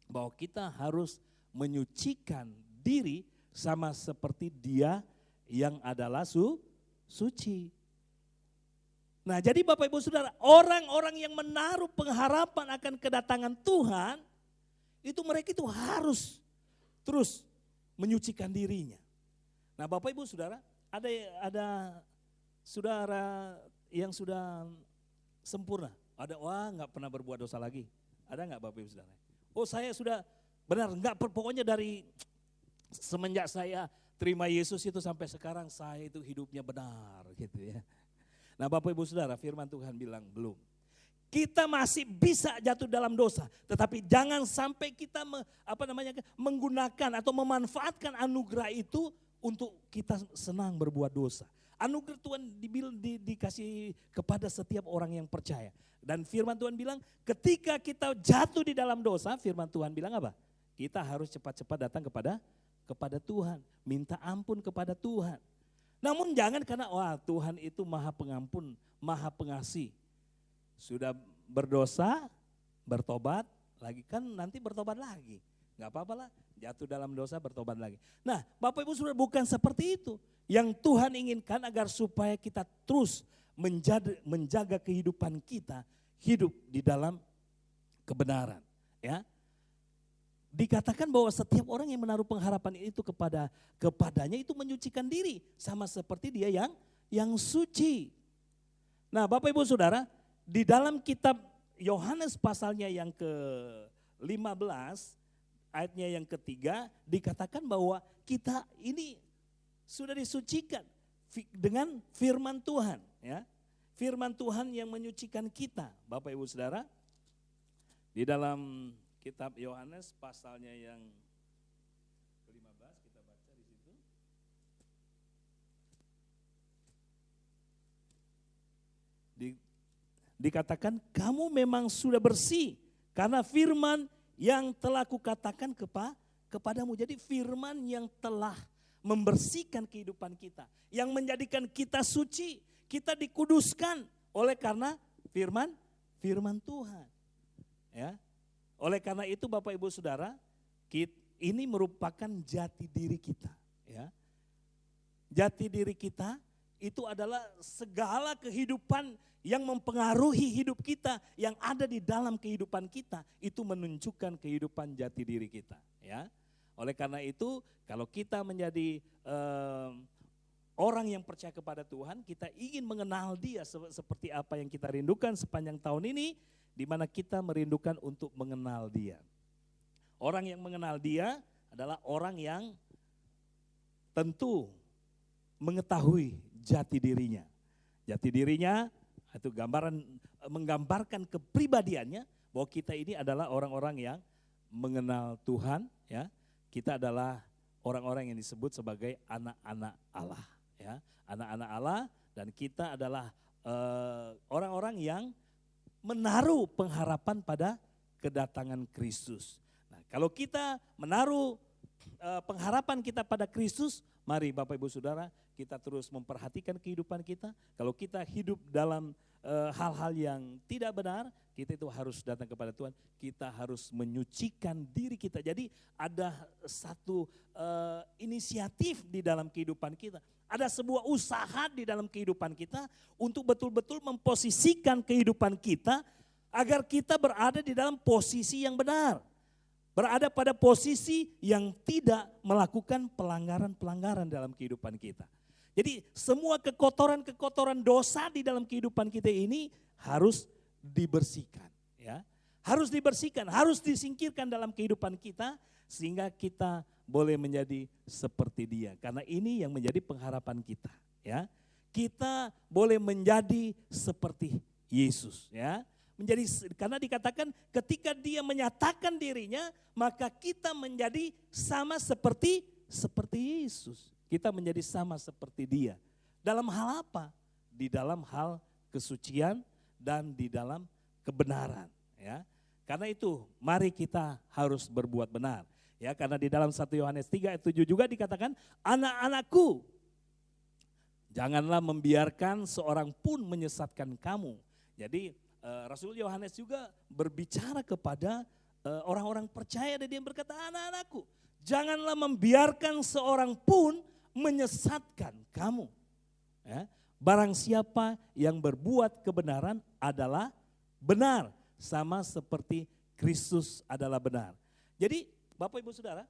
bahwa kita harus menyucikan diri sama seperti Dia yang adalah suci. Nah, jadi Bapak Ibu Saudara, orang-orang yang menaruh pengharapan akan kedatangan Tuhan, itu mereka itu harus terus menyucikan dirinya. Nah, Bapak Ibu Saudara, ada saudara yang sudah sempurna. Ada, nggak pernah berbuat dosa lagi. Ada nggak Bapak Ibu Saudara? Oh, saya sudah benar, pokoknya dari semenjak saya terima Yesus itu sampai sekarang saya itu hidupnya benar gitu ya. Nah, Bapak Ibu Saudara, firman Tuhan bilang belum. Kita masih bisa jatuh dalam dosa, tetapi jangan sampai kita menggunakan atau memanfaatkan anugerah itu untuk kita senang berbuat dosa. Anugerah Tuhan dikasih kepada setiap orang yang percaya. Dan firman Tuhan bilang ketika kita jatuh di dalam dosa, firman Tuhan bilang apa? Kita harus cepat-cepat datang kepada Tuhan. Minta ampun kepada Tuhan. Namun jangan karena Tuhan itu maha pengampun, maha pengasih. Sudah berdosa, bertobat, lagi kan nanti bertobat lagi. Gak apa-apa lah, jatuh dalam dosa bertobat lagi. Nah Bapak Ibu Saudara, bukan seperti itu. Yang Tuhan inginkan agar supaya kita terus menjaga kehidupan kita, hidup di dalam kebenaran. Ya, dikatakan bahwa setiap orang yang menaruh pengharapan itu kepadanya itu menyucikan diri. Sama seperti dia yang suci. Nah Bapak Ibu Saudara, di dalam kitab Yohanes pasalnya yang ke-15, ayatnya yang ketiga, dikatakan bahwa kita ini sudah disucikan dengan firman Tuhan. Ya, firman Tuhan yang menyucikan kita. Bapak Ibu Saudara, di dalam kitab Yohanes pasalnya yang ke-15 kita baca di situ. Dikatakan kamu memang sudah bersih karena firman yang telah kukatakan kepadamu. Jadi firman yang telah membersihkan kehidupan kita, yang menjadikan kita suci, kita dikuduskan oleh karena firman Tuhan. Ya. Oleh karena itu Bapak Ibu Saudara, ini merupakan jati diri kita. Ya. Jati diri kita itu adalah segala kehidupan yang mempengaruhi hidup kita, yang ada di dalam kehidupan kita, itu menunjukkan kehidupan jati diri kita. Ya. Oleh karena itu kalau kita menjadi orang yang percaya kepada Tuhan, kita ingin mengenal Dia seperti apa yang kita rindukan sepanjang tahun ini, di mana kita merindukan untuk mengenal Dia. Orang yang mengenal Dia adalah orang yang tentu mengetahui jati dirinya. Jati dirinya itu menggambarkan kepribadiannya bahwa kita ini adalah orang-orang yang mengenal Tuhan, ya. Kita adalah orang-orang yang disebut sebagai anak-anak Allah, ya. Anak-anak Allah, dan kita adalah orang-orang yang menaruh pengharapan pada kedatangan Kristus. Nah, kalau kita menaruh pengharapan kita pada Kristus, mari Bapak Ibu Saudara, kita terus memperhatikan kehidupan kita. Kalau kita hidup dalam hal-hal yang tidak benar, kita itu harus datang kepada Tuhan. Kita harus menyucikan diri kita. Jadi ada satu inisiatif di dalam kehidupan kita. Ada sebuah usaha di dalam kehidupan kita untuk betul-betul memposisikan kehidupan kita agar kita berada di dalam posisi yang benar. Berada pada posisi yang tidak melakukan pelanggaran-pelanggaran dalam kehidupan kita. Jadi semua kekotoran-kekotoran dosa di dalam kehidupan kita ini harus dibersihkan, ya. Harus dibersihkan, harus disingkirkan dalam kehidupan kita sehingga kita boleh menjadi seperti Dia. Karena ini yang menjadi pengharapan kita, ya. Kita boleh menjadi seperti Yesus, ya. Karena dikatakan ketika Dia menyatakan dirinya, maka kita menjadi sama seperti Yesus. Kita menjadi sama seperti Dia. Dalam hal apa? Di dalam hal kesucian dan di dalam kebenaran, ya. Karena itu mari kita harus berbuat benar, ya. Karena di dalam 1 Yohanes 3 ayat 7 juga dikatakan, anak-anakku, janganlah membiarkan seorang pun menyesatkan kamu. Jadi Rasul Yohanes juga berbicara kepada orang-orang percaya, dan dia berkata, anak-anakku, janganlah membiarkan seorang pun menyesatkan kamu. Ya. Barang siapa yang berbuat kebenaran adalah benar, sama seperti Kristus adalah benar. Jadi Bapak Ibu Saudara,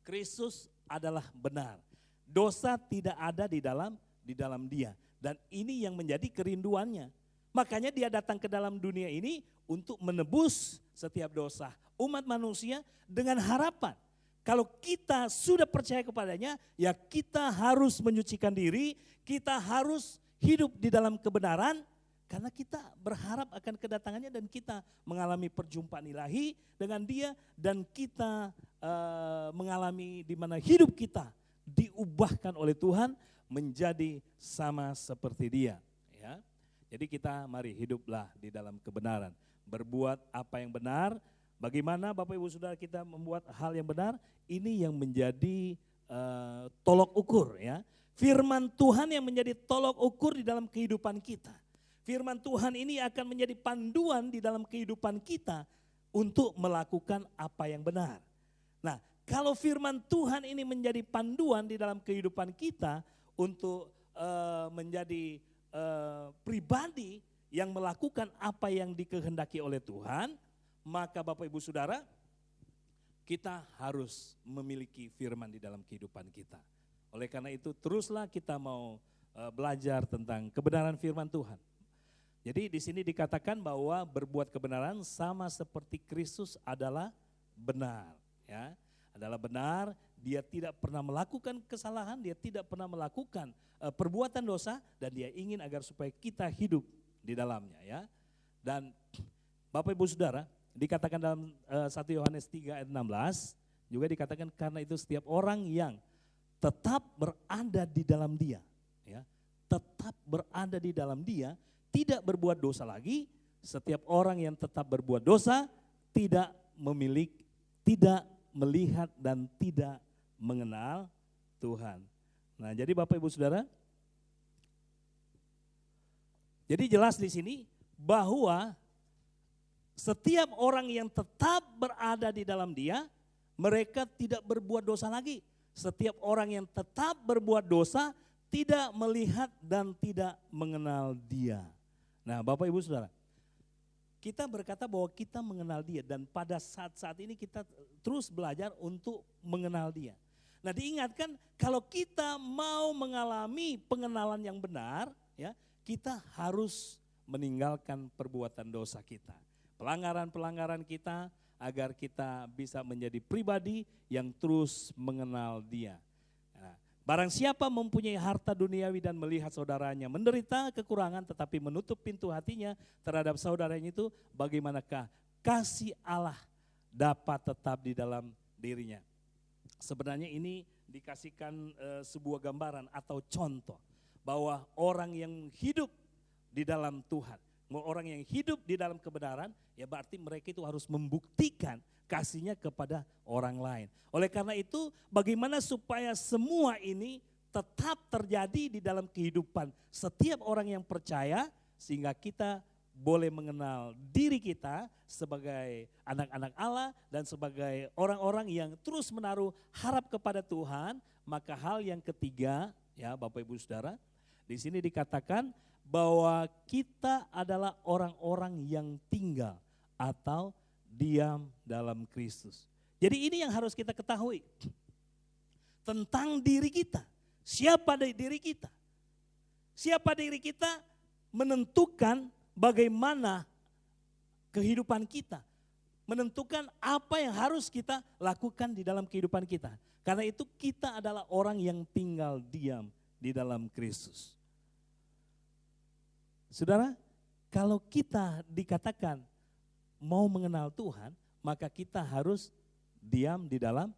Kristus adalah benar. Dosa tidak ada di dalam Dia, dan ini yang menjadi kerinduannya. Makanya Dia datang ke dalam dunia ini untuk menebus setiap dosa umat manusia dengan harapan. Kalau kita sudah percaya kepadanya, ya kita harus menyucikan diri, kita harus hidup di dalam kebenaran, karena kita berharap akan kedatangannya dan kita mengalami perjumpaan ilahi dengan Dia, dan kita mengalami di mana hidup kita diubahkan oleh Tuhan menjadi sama seperti Dia. Ya. Jadi kita mari hiduplah di dalam kebenaran, berbuat apa yang benar. Bagaimana Bapak Ibu Saudara kita membuat hal yang benar? Ini yang menjadi tolok ukur ya. Firman Tuhan yang menjadi tolok ukur di dalam kehidupan kita. Firman Tuhan ini akan menjadi panduan di dalam kehidupan kita untuk melakukan apa yang benar. Nah, kalau firman Tuhan ini menjadi panduan di dalam kehidupan kita untuk menjadi pribadi yang melakukan apa yang dikehendaki oleh Tuhan, maka Bapak Ibu Saudara, kita harus memiliki firman di dalam kehidupan kita. Oleh karena itu teruslah kita mau belajar tentang kebenaran firman Tuhan. Jadi di sini dikatakan bahwa berbuat kebenaran sama seperti Kristus adalah benar, ya. Adalah benar, dia tidak pernah melakukan kesalahan, dia tidak pernah melakukan perbuatan dosa, dan dia ingin agar supaya kita hidup di dalamnya, ya. Dan Bapak Ibu Saudara, dikatakan dalam 1 Yohanes 3 ayat 16, juga dikatakan karena itu setiap orang yang tetap berada di dalam Dia, ya, tetap berada di dalam Dia, tidak berbuat dosa lagi. Setiap orang yang tetap berbuat dosa tidak memiliki, tidak melihat dan tidak mengenal Tuhan. Nah, jadi Bapak Ibu Saudara, jadi jelas di sini bahwa setiap orang yang tetap berada di dalam Dia, mereka tidak berbuat dosa lagi. Setiap orang yang tetap berbuat dosa tidak melihat dan tidak mengenal Dia. Nah, Bapak Ibu Saudara, kita berkata bahwa kita mengenal Dia, dan pada saat-saat ini kita terus belajar untuk mengenal Dia. Nah, diingatkan kalau kita mau mengalami pengenalan yang benar, ya, kita harus meninggalkan perbuatan dosa kita, pelanggaran-pelanggaran kita, agar kita bisa menjadi pribadi yang terus mengenal Dia. Nah, barang siapa mempunyai harta duniawi dan melihat saudaranya menderita kekurangan tetapi menutup pintu hatinya terhadap saudaranya itu, bagaimanakah kasih Allah dapat tetap di dalam dirinya? Sebenarnya ini dikasihkan sebuah gambaran atau contoh bahwa orang yang hidup di dalam Tuhan, orang yang hidup di dalam kebenaran, ya berarti mereka itu harus membuktikan kasihnya kepada orang lain. Oleh karena itu, bagaimana supaya semua ini tetap terjadi di dalam kehidupan setiap orang yang percaya, sehingga kita boleh mengenal diri kita sebagai anak-anak Allah dan sebagai orang-orang yang terus menaruh harap kepada Tuhan. Maka hal yang ketiga, ya Bapak Ibu Saudara, di sini dikatakan bahwa kita adalah orang-orang yang tinggal atau diam dalam Kristus. Jadi ini yang harus kita ketahui tentang diri kita. Siapa diri kita? Siapa diri kita menentukan bagaimana kehidupan kita, menentukan apa yang harus kita lakukan di dalam kehidupan kita. Karena itu kita adalah orang yang tinggal diam di dalam Kristus. Saudara, kalau kita dikatakan mau mengenal Tuhan, maka kita harus diam di dalam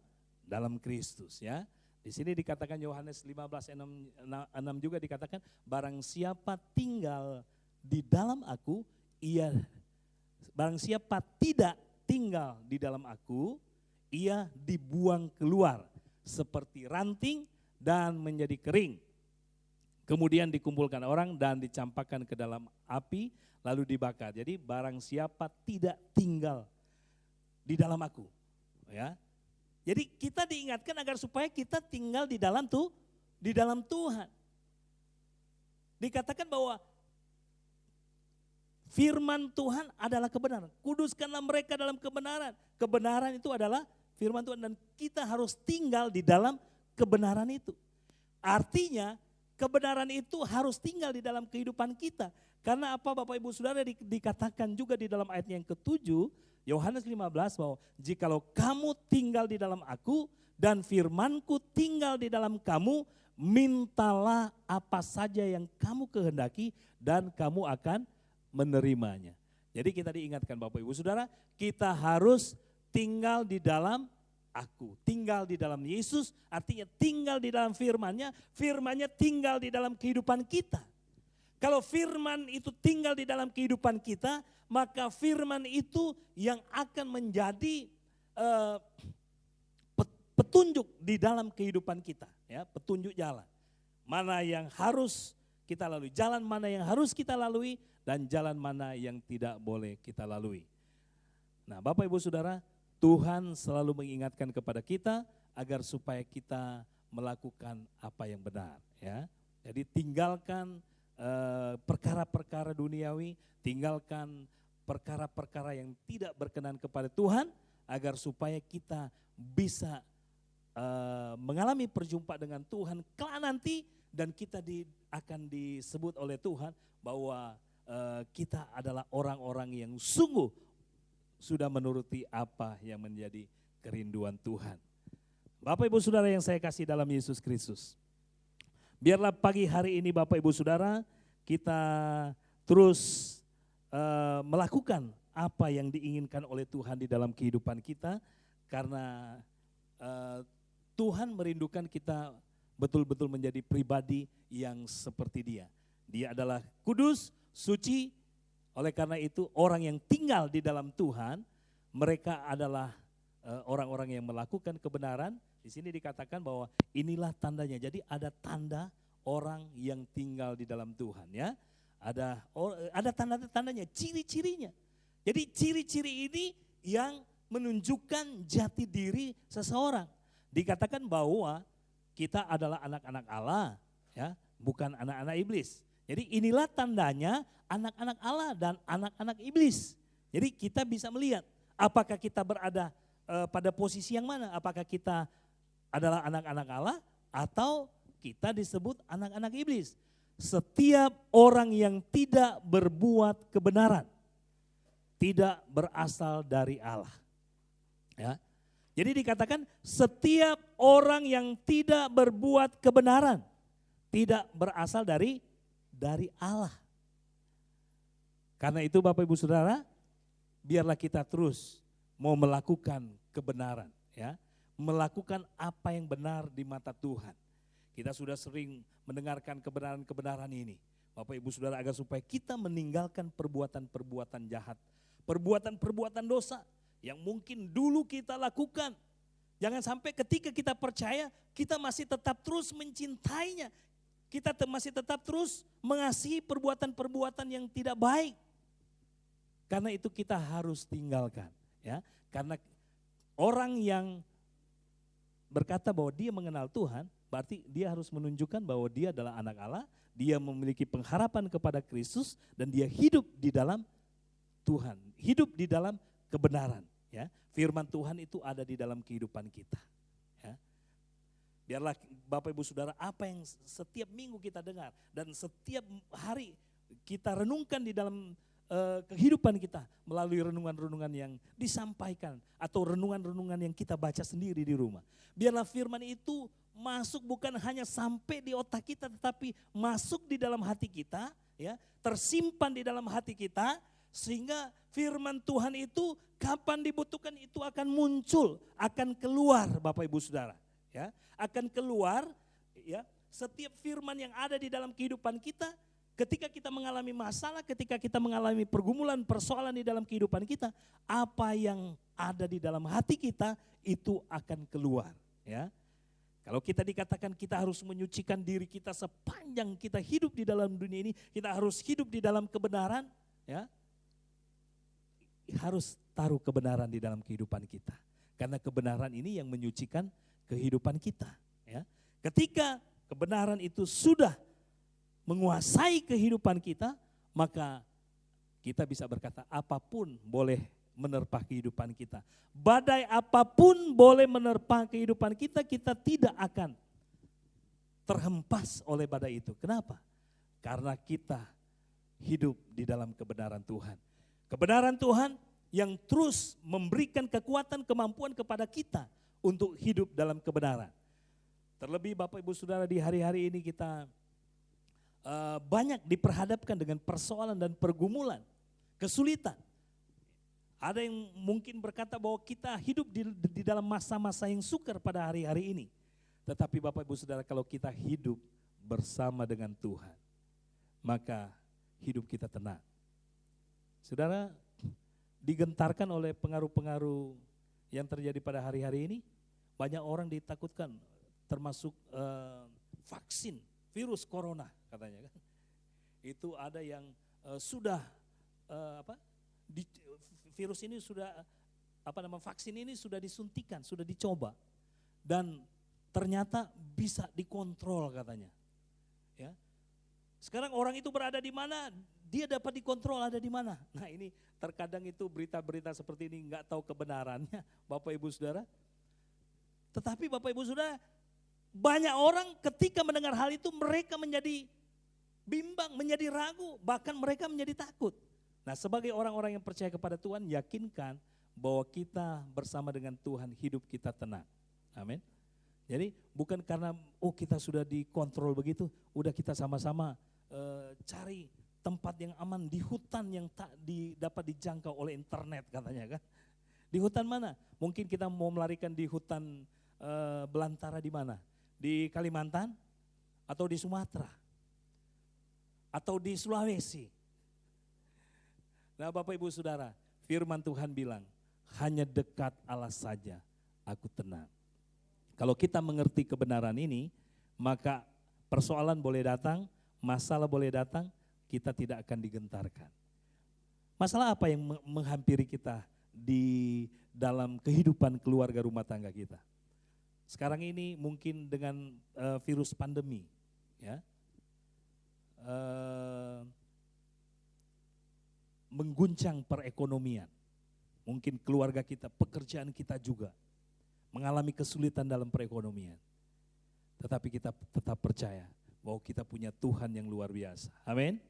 Kristus, ya. Di sini dikatakan Yohanes 15:6 juga dikatakan, barang siapa tinggal di dalam aku, barang siapa tidak tinggal di dalam aku, ia dibuang keluar seperti ranting dan menjadi kering. Kemudian dikumpulkan orang dan dicampakkan ke dalam api lalu dibakar. Jadi barang siapa tidak tinggal di dalam aku, ya. Jadi kita diingatkan agar supaya kita tinggal di dalam Tuhan. Dikatakan bahwa firman Tuhan adalah kebenaran. Kuduskanlah mereka dalam kebenaran. Kebenaran itu adalah firman Tuhan dan kita harus tinggal di dalam kebenaran itu. Artinya kebenaran itu harus tinggal di dalam kehidupan kita. Karena apa Bapak Ibu Saudara, dikatakan juga di dalam ayat yang ke-7, Yohanes 15 bahwa jikalau kamu tinggal di dalam aku dan firmanku tinggal di dalam kamu, mintalah apa saja yang kamu kehendaki dan kamu akan menerimanya. Jadi kita diingatkan Bapak Ibu Saudara, kita harus tinggal di dalam aku. Tinggal di dalam Yesus artinya tinggal di dalam firman-Nya, firman-Nya tinggal di dalam kehidupan kita. Kalau firman itu tinggal di dalam kehidupan kita, maka firman itu yang akan menjadi petunjuk di dalam kehidupan kita, ya, petunjuk jalan. Mana yang harus kita lalui, jalan mana yang harus kita lalui, dan jalan mana yang tidak boleh kita lalui. Nah, Bapak Ibu Saudara, Tuhan selalu mengingatkan kepada kita agar supaya kita melakukan apa yang benar, ya. Jadi tinggalkan perkara-perkara duniawi, tinggalkan perkara-perkara yang tidak berkenan kepada Tuhan, agar supaya kita bisa mengalami perjumpaan dengan Tuhan kelak nanti, dan kita akan disebut oleh Tuhan bahwa kita adalah orang-orang yang sungguh sudah menuruti apa yang menjadi kerinduan Tuhan. Bapak Ibu Saudara yang saya kasih dalam Yesus Kristus, biarlah pagi hari ini Bapak Ibu Saudara kita terus melakukan apa yang diinginkan oleh Tuhan di dalam kehidupan kita, karena Tuhan merindukan kita betul-betul menjadi pribadi yang seperti Dia. Dia adalah kudus, suci. Oleh karena itu orang yang tinggal di dalam Tuhan, mereka adalah orang-orang yang melakukan kebenaran. Di sini dikatakan bahwa inilah tandanya. Jadi ada tanda orang yang tinggal di dalam Tuhan, ya. Ada tanda-tandanya, ciri-cirinya. Jadi ciri-ciri ini yang menunjukkan jati diri seseorang. Dikatakan bahwa kita adalah anak-anak Allah, ya, bukan anak-anak iblis. Jadi inilah tandanya anak-anak Allah dan anak-anak iblis. Jadi kita bisa melihat apakah kita berada pada posisi yang mana, apakah kita adalah anak-anak Allah atau kita disebut anak-anak iblis. Setiap orang yang tidak berbuat kebenaran tidak berasal dari Allah. Ya. Jadi dikatakan setiap orang yang tidak berbuat kebenaran tidak berasal dari Allah. Karena itu Bapak Ibu Saudara, biarlah kita terus mau melakukan kebenaran, ya. Melakukan apa yang benar di mata Tuhan. Kita sudah sering mendengarkan kebenaran-kebenaran ini. Bapak Ibu Saudara, agar supaya kita meninggalkan perbuatan-perbuatan jahat. Perbuatan-perbuatan dosa yang mungkin dulu kita lakukan. Jangan sampai ketika kita percaya, kita masih tetap terus mencintainya. Kita masih tetap terus mengasihi perbuatan-perbuatan yang tidak baik. Karena itu kita harus tinggalkan, ya. Karena orang yang berkata bahwa dia mengenal Tuhan, berarti dia harus menunjukkan bahwa dia adalah anak Allah, dia memiliki pengharapan kepada Kristus, dan dia hidup di dalam Tuhan, hidup di dalam kebenaran, ya. Firman Tuhan itu ada di dalam kehidupan kita, ya. Biarlah Bapak Ibu Saudara, apa yang setiap minggu kita dengar dan setiap hari kita renungkan di dalam kehidupan kita melalui renungan-renungan yang disampaikan atau renungan-renungan yang kita baca sendiri di rumah. Biarlah firman itu masuk bukan hanya sampai di otak kita, tetapi masuk di dalam hati kita, ya, tersimpan di dalam hati kita, sehingga firman Tuhan itu kapan dibutuhkan itu akan muncul, akan keluar Bapak Ibu Saudara, ya, akan keluar, ya. Setiap firman yang ada di dalam kehidupan kita, ketika kita mengalami masalah, ketika kita mengalami pergumulan, persoalan di dalam kehidupan kita, apa yang ada di dalam hati kita itu akan keluar, ya. Kalau kita dikatakan kita harus menyucikan diri kita sepanjang kita hidup di dalam dunia ini, kita harus hidup di dalam kebenaran, ya. Harus taruh kebenaran di dalam kehidupan kita. Karena kebenaran ini yang menyucikan kehidupan kita, ya. Ketika kebenaran itu sudah menguasai kehidupan kita, maka kita bisa berkata apapun boleh menerpa kehidupan kita. Badai apapun boleh menerpa kehidupan kita, kita tidak akan terhempas oleh badai itu. Kenapa? Karena kita hidup di dalam kebenaran Tuhan. Kebenaran Tuhan yang terus memberikan kekuatan, kemampuan kepada kita untuk hidup dalam kebenaran. Terlebih Bapak Ibu Saudara, di hari-hari ini kita banyak diperhadapkan dengan persoalan dan pergumulan, kesulitan. Ada yang mungkin berkata bahwa kita hidup di dalam masa-masa yang sukar pada hari-hari ini. Tetapi Bapak Ibu Saudara, kalau kita hidup bersama dengan Tuhan, maka hidup kita tenang. Saudara, digentarkan oleh pengaruh-pengaruh yang terjadi pada hari-hari ini, banyak orang ditakutkan, termasuk vaksin virus corona katanya kan. Itu ada yang sudah virus ini sudah vaksin ini sudah disuntikan, sudah dicoba dan ternyata bisa dikontrol katanya. Ya. Sekarang orang itu berada di mana, dia dapat dikontrol ada di mana. Nah ini terkadang itu berita-berita seperti ini nggak tahu kebenarannya Bapak Ibu Saudara. Tetapi Bapak Ibu Saudara, banyak orang ketika mendengar hal itu mereka menjadi bimbang, menjadi ragu, bahkan mereka menjadi takut. Nah sebagai orang-orang yang percaya kepada Tuhan, yakinkan bahwa kita bersama dengan Tuhan hidup kita tenang. Amin. Jadi bukan karena kita sudah dikontrol begitu, udah kita sama-sama cari tempat yang aman di hutan yang tak dapat dijangkau oleh internet katanya kan. Di hutan mana? Mungkin kita mau melarikan di hutan belantara di mana? Di Kalimantan atau di Sumatera atau di Sulawesi. Nah Bapak Ibu Saudara, firman Tuhan bilang, hanya dekat Allah saja aku tenang. Kalau kita mengerti kebenaran ini, maka persoalan boleh datang, masalah boleh datang, kita tidak akan digentarkan. Masalah apa yang menghampiri kita di dalam kehidupan keluarga rumah tangga kita? Sekarang ini mungkin dengan virus pandemi, ya, mengguncang perekonomian. Mungkin keluarga kita, pekerjaan kita juga mengalami kesulitan dalam perekonomian. Tetapi kita tetap percaya bahwa kita punya Tuhan yang luar biasa. Amin.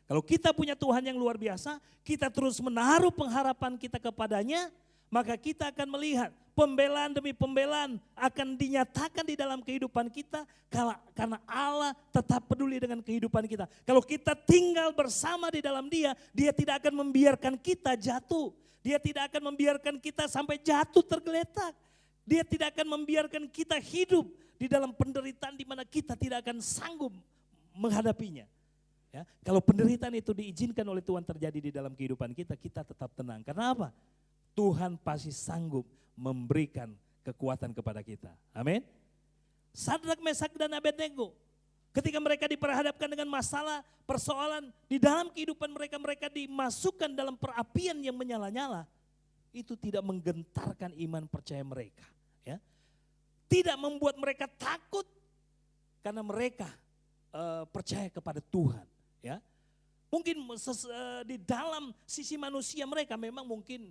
Kalau kita punya Tuhan yang luar biasa, kita terus menaruh pengharapan kita kepadanya, maka kita akan melihat pembelaan demi pembelaan akan dinyatakan di dalam kehidupan kita karena Allah tetap peduli dengan kehidupan kita. Kalau kita tinggal bersama di dalam Dia, Dia tidak akan membiarkan kita jatuh. Dia tidak akan membiarkan kita sampai jatuh tergeletak. Dia tidak akan membiarkan kita hidup di dalam penderitaan di mana kita tidak akan sanggup menghadapinya. Ya, kalau penderitaan itu diizinkan oleh Tuhan terjadi di dalam kehidupan kita, kita tetap tenang. Karena apa? Tuhan pasti sanggup memberikan kekuatan kepada kita. Amin. Sadrak, Mesak dan Abednego, ketika mereka diperhadapkan dengan masalah, persoalan di dalam kehidupan mereka, mereka dimasukkan dalam perapian yang menyala-nyala. Itu tidak menggentarkan iman percaya mereka. Ya. Tidak membuat mereka takut karena mereka percaya kepada Tuhan. Ya. Mungkin di dalam sisi manusia mereka memang mungkin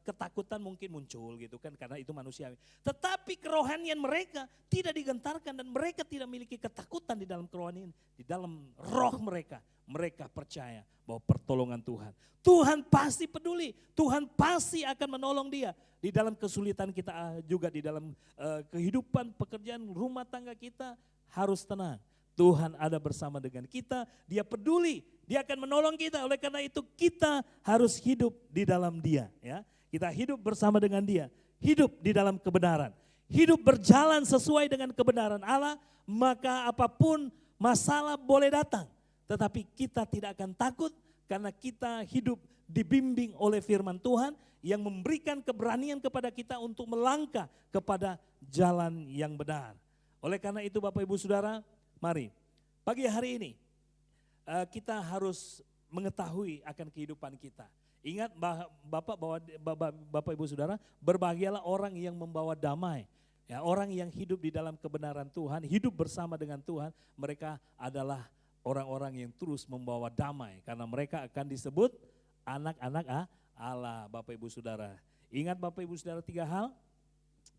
ketakutan mungkin muncul gitu kan karena itu manusiawi. Tetapi kerohanian mereka tidak digentarkan dan mereka tidak memiliki ketakutan di dalam kerohanian. Di dalam roh mereka, mereka percaya bahwa pertolongan Tuhan pasti peduli, Tuhan pasti akan menolong dia. Di dalam kesulitan kita juga, di dalam kehidupan, pekerjaan, rumah tangga kita harus tenang. Tuhan ada bersama dengan kita, Dia peduli, Dia akan menolong kita. Oleh karena itu kita harus hidup di dalam Dia. Ya. Kita hidup bersama dengan Dia, hidup di dalam kebenaran. Hidup berjalan sesuai dengan kebenaran Allah, maka apapun masalah boleh datang. Tetapi kita tidak akan takut karena kita hidup dibimbing oleh firman Tuhan yang memberikan keberanian kepada kita untuk melangkah kepada jalan yang benar. Oleh karena itu Bapak Ibu Saudara, mari pagi hari ini kita harus mengetahui akan kehidupan kita. Ingat Bapak Ibu Saudara, berbahagialah orang yang membawa damai. Ya, orang yang hidup di dalam kebenaran Tuhan, hidup bersama dengan Tuhan, mereka adalah orang-orang yang terus membawa damai. Karena mereka akan disebut anak-anak Allah, Bapak Ibu Saudara. Ingat Bapak Ibu Saudara 3 hal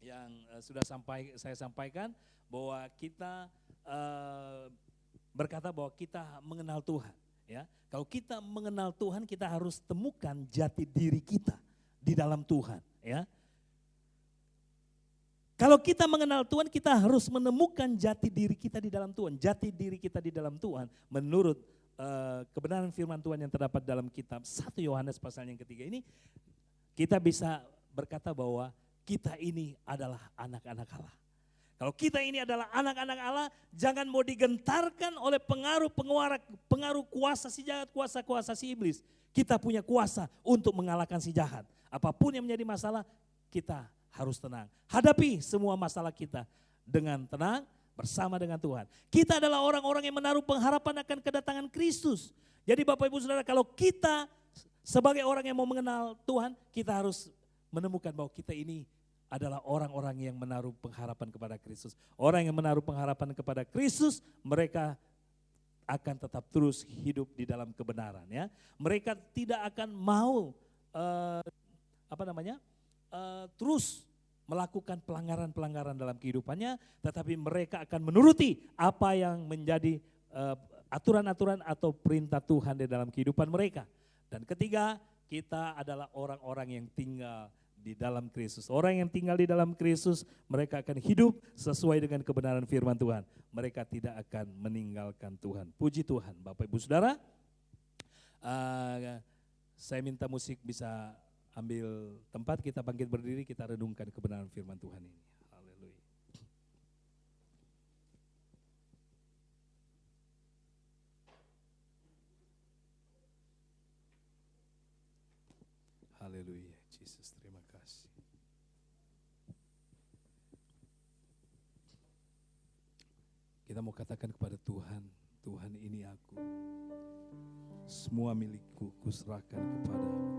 yang sudah saya sampaikan, bahwa kita berkata bahwa kita mengenal Tuhan. Ya, kalau kita mengenal Tuhan, kita harus temukan jati diri kita di dalam Tuhan. Ya, kalau kita mengenal Tuhan, kita harus menemukan jati diri kita di dalam Tuhan. Jati diri kita di dalam Tuhan menurut kebenaran firman Tuhan yang terdapat dalam kitab 1 Yohanes pasal yang ketiga ini. kita bisa berkata bahwa kita ini adalah anak-anak Allah. Kalau kita ini adalah anak-anak Allah, jangan mau digentarkan oleh pengaruh kuasa si jahat, kuasa-kuasa si iblis. Kita punya kuasa untuk mengalahkan si jahat. Apapun yang menjadi masalah, kita harus tenang. Hadapi semua masalah kita dengan tenang bersama dengan Tuhan. Kita adalah orang-orang yang menaruh pengharapan akan kedatangan Kristus. Jadi Bapak Ibu Saudara, kalau kita sebagai orang yang mau mengenal Tuhan, kita harus menemukan bahwa kita ini adalah orang-orang yang menaruh pengharapan kepada Kristus. Orang yang menaruh pengharapan kepada Kristus, mereka akan tetap terus hidup di dalam kebenaran, ya. Mereka tidak akan mau terus melakukan pelanggaran-pelanggaran dalam kehidupannya, tetapi mereka akan menuruti apa yang menjadi aturan-aturan atau perintah Tuhan di dalam kehidupan mereka. Dan ketiga, kita adalah orang-orang yang tinggal di dalam Kristus. Orang yang tinggal di dalam Kristus, mereka akan hidup sesuai dengan kebenaran firman Tuhan. Mereka tidak akan meninggalkan Tuhan. Puji Tuhan. Bapak Ibu Saudara, saya minta musik bisa ambil tempat, kita bangkit berdiri, kita renungkan kebenaran firman Tuhan ini. Haleluya. Haleluya. Yesus, terima kasih. Kita mau katakan kepada Tuhan, Tuhan ini aku. Semua milikku kuserahkan kepadamu.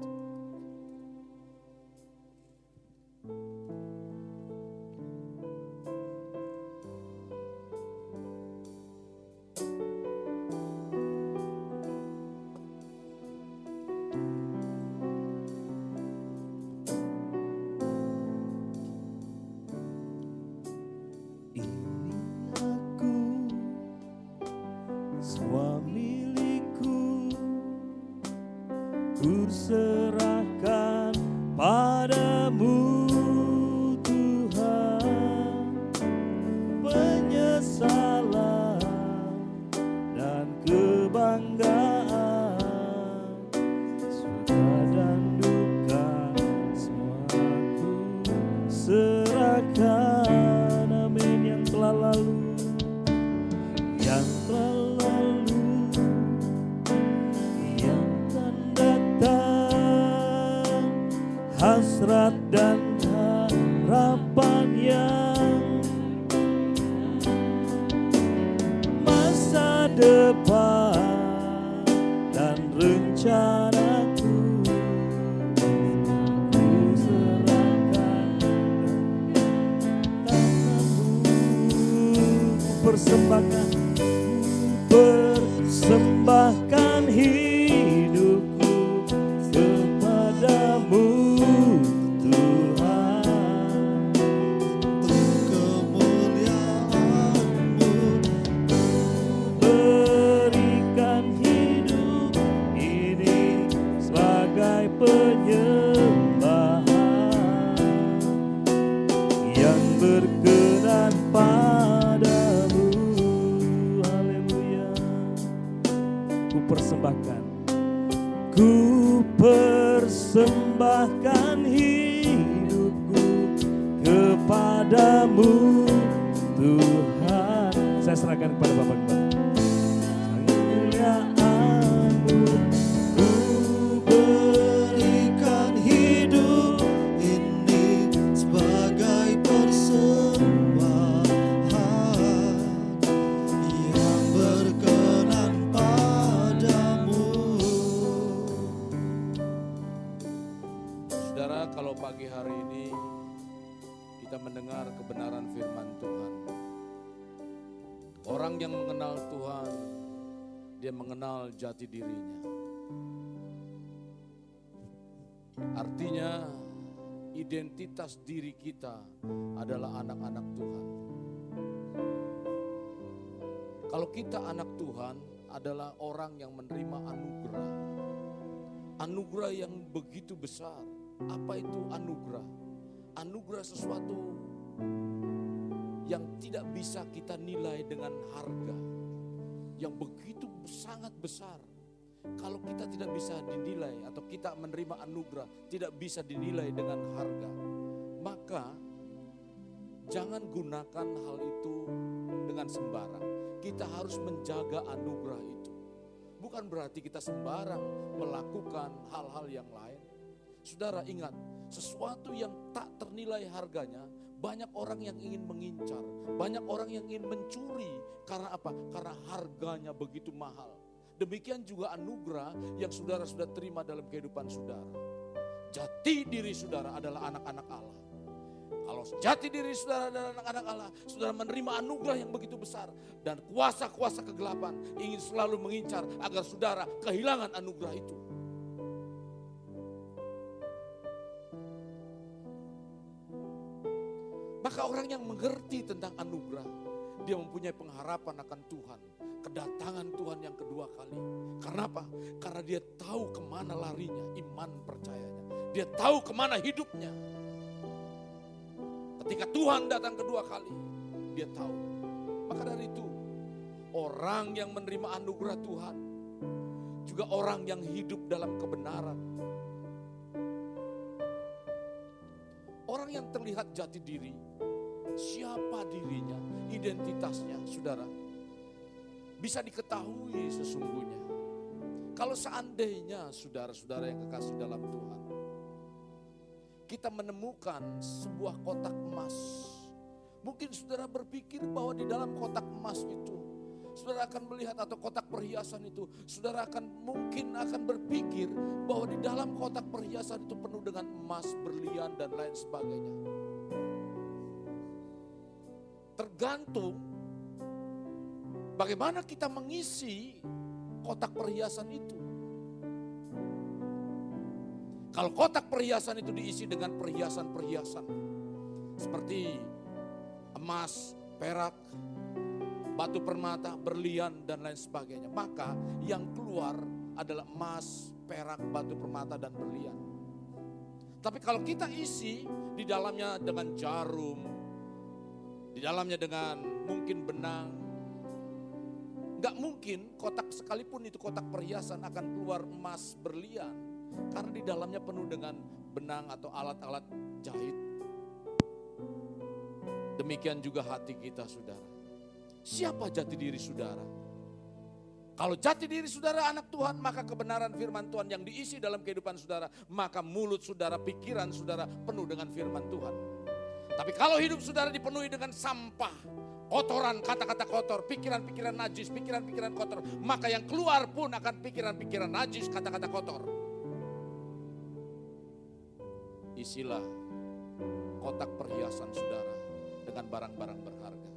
Kuserahkan padamu Tuhan, penyesalan dan kebanggaan, suka dan duka semua aku serahkan. Amin. Yang telah lalu, yang telah lalu, hasrat dan harapan yang masa depan dan rencanaku, ku serahkan tanganmu. Persembahkan hidupku kepadamu Tuhan, untuk kemuliaan-Mu berikan hidup ini sebagai penyembahan yang berkenan padamu. Haleluya. Ku persembahkan hidupku kepadamu Tuhan. Saya serahkan kepada Bapak kemuliaan-Mu, ku berikan hidup ini sebagai persembahan yang berkenan padamu. Saudara, kalau pagi hari ini kita mendengar kebenaran firman Tuhan, orang yang mengenal Tuhan, dia mengenal jati dirinya. Artinya identitas diri kita adalah anak-anak Tuhan. Kalau kita anak Tuhan adalah orang yang menerima anugerah. Anugerah yang begitu besar. Apa itu anugerah? Anugerah sesuatu yang tidak bisa kita nilai dengan harga, yang begitu sangat besar, Kalau kita tidak bisa dinilai atau kita menerima anugerah tidak bisa dinilai dengan harga, maka jangan gunakan hal itu dengan sembarang. Kita harus menjaga anugerah itu. Bukan berarti kita sembarang melakukan hal-hal yang lain. Saudara ingat, sesuatu yang tak ternilai harganya, banyak orang yang ingin mengincar, banyak orang yang ingin mencuri. Karena apa? Karena harganya begitu mahal. Demikian juga anugerah yang saudara sudah terima dalam kehidupan saudara. Jati diri saudara adalah anak-anak Allah. Kalau jati diri saudara adalah anak-anak Allah, saudara menerima anugerah yang begitu besar. Dan kuasa-kuasa kegelapan ingin selalu mengincar agar saudara kehilangan anugerah itu. Maka orang yang mengerti tentang anugerah, dia mempunyai pengharapan akan Tuhan. Kedatangan Tuhan yang kedua kali. Karena apa? Karena dia tahu kemana larinya, iman percayanya. Dia tahu kemana hidupnya. Ketika Tuhan datang kedua kali, dia tahu. Maka dari itu, orang yang menerima anugerah Tuhan, juga orang yang hidup dalam kebenaran. Orang yang terlihat jati diri, siapa dirinya, identitasnya, saudara, bisa diketahui sesungguhnya. Kalau seandainya saudara-saudara yang kekasih dalam Tuhan, kita menemukan sebuah kotak emas. Mungkin saudara berpikir bahwa di dalam kotak emas itu, saudara akan melihat, atau kotak perhiasan itu, saudara mungkin akan berpikir bahwa di dalam kotak perhiasan itu penuh dengan emas, berlian, dan lain sebagainya. Tergantung bagaimana kita mengisi kotak perhiasan itu. Kalau kotak perhiasan itu diisi dengan perhiasan-perhiasan seperti emas, perak, batu permata, berlian, dan lain sebagainya, maka yang keluar adalah emas, perak, batu permata, dan berlian. Tapi kalau kita isi di dalamnya dengan jarum, di dalamnya dengan mungkin benang, gak mungkin kotak sekalipun itu kotak perhiasan akan keluar emas, berlian. Karena di dalamnya penuh dengan benang atau alat-alat jahit. Demikian juga hati kita, saudara. Siapa jati diri saudara? Kalau jati diri saudara anak Tuhan, maka kebenaran firman Tuhan yang diisi dalam kehidupan saudara, maka mulut saudara, pikiran saudara penuh dengan firman Tuhan. Tapi kalau hidup saudara dipenuhi dengan sampah, kotoran, kata-kata kotor, pikiran-pikiran najis, pikiran-pikiran kotor, maka yang keluar pun akan pikiran-pikiran najis, kata-kata kotor. Isilah kotak perhiasan saudara dengan barang-barang berharga.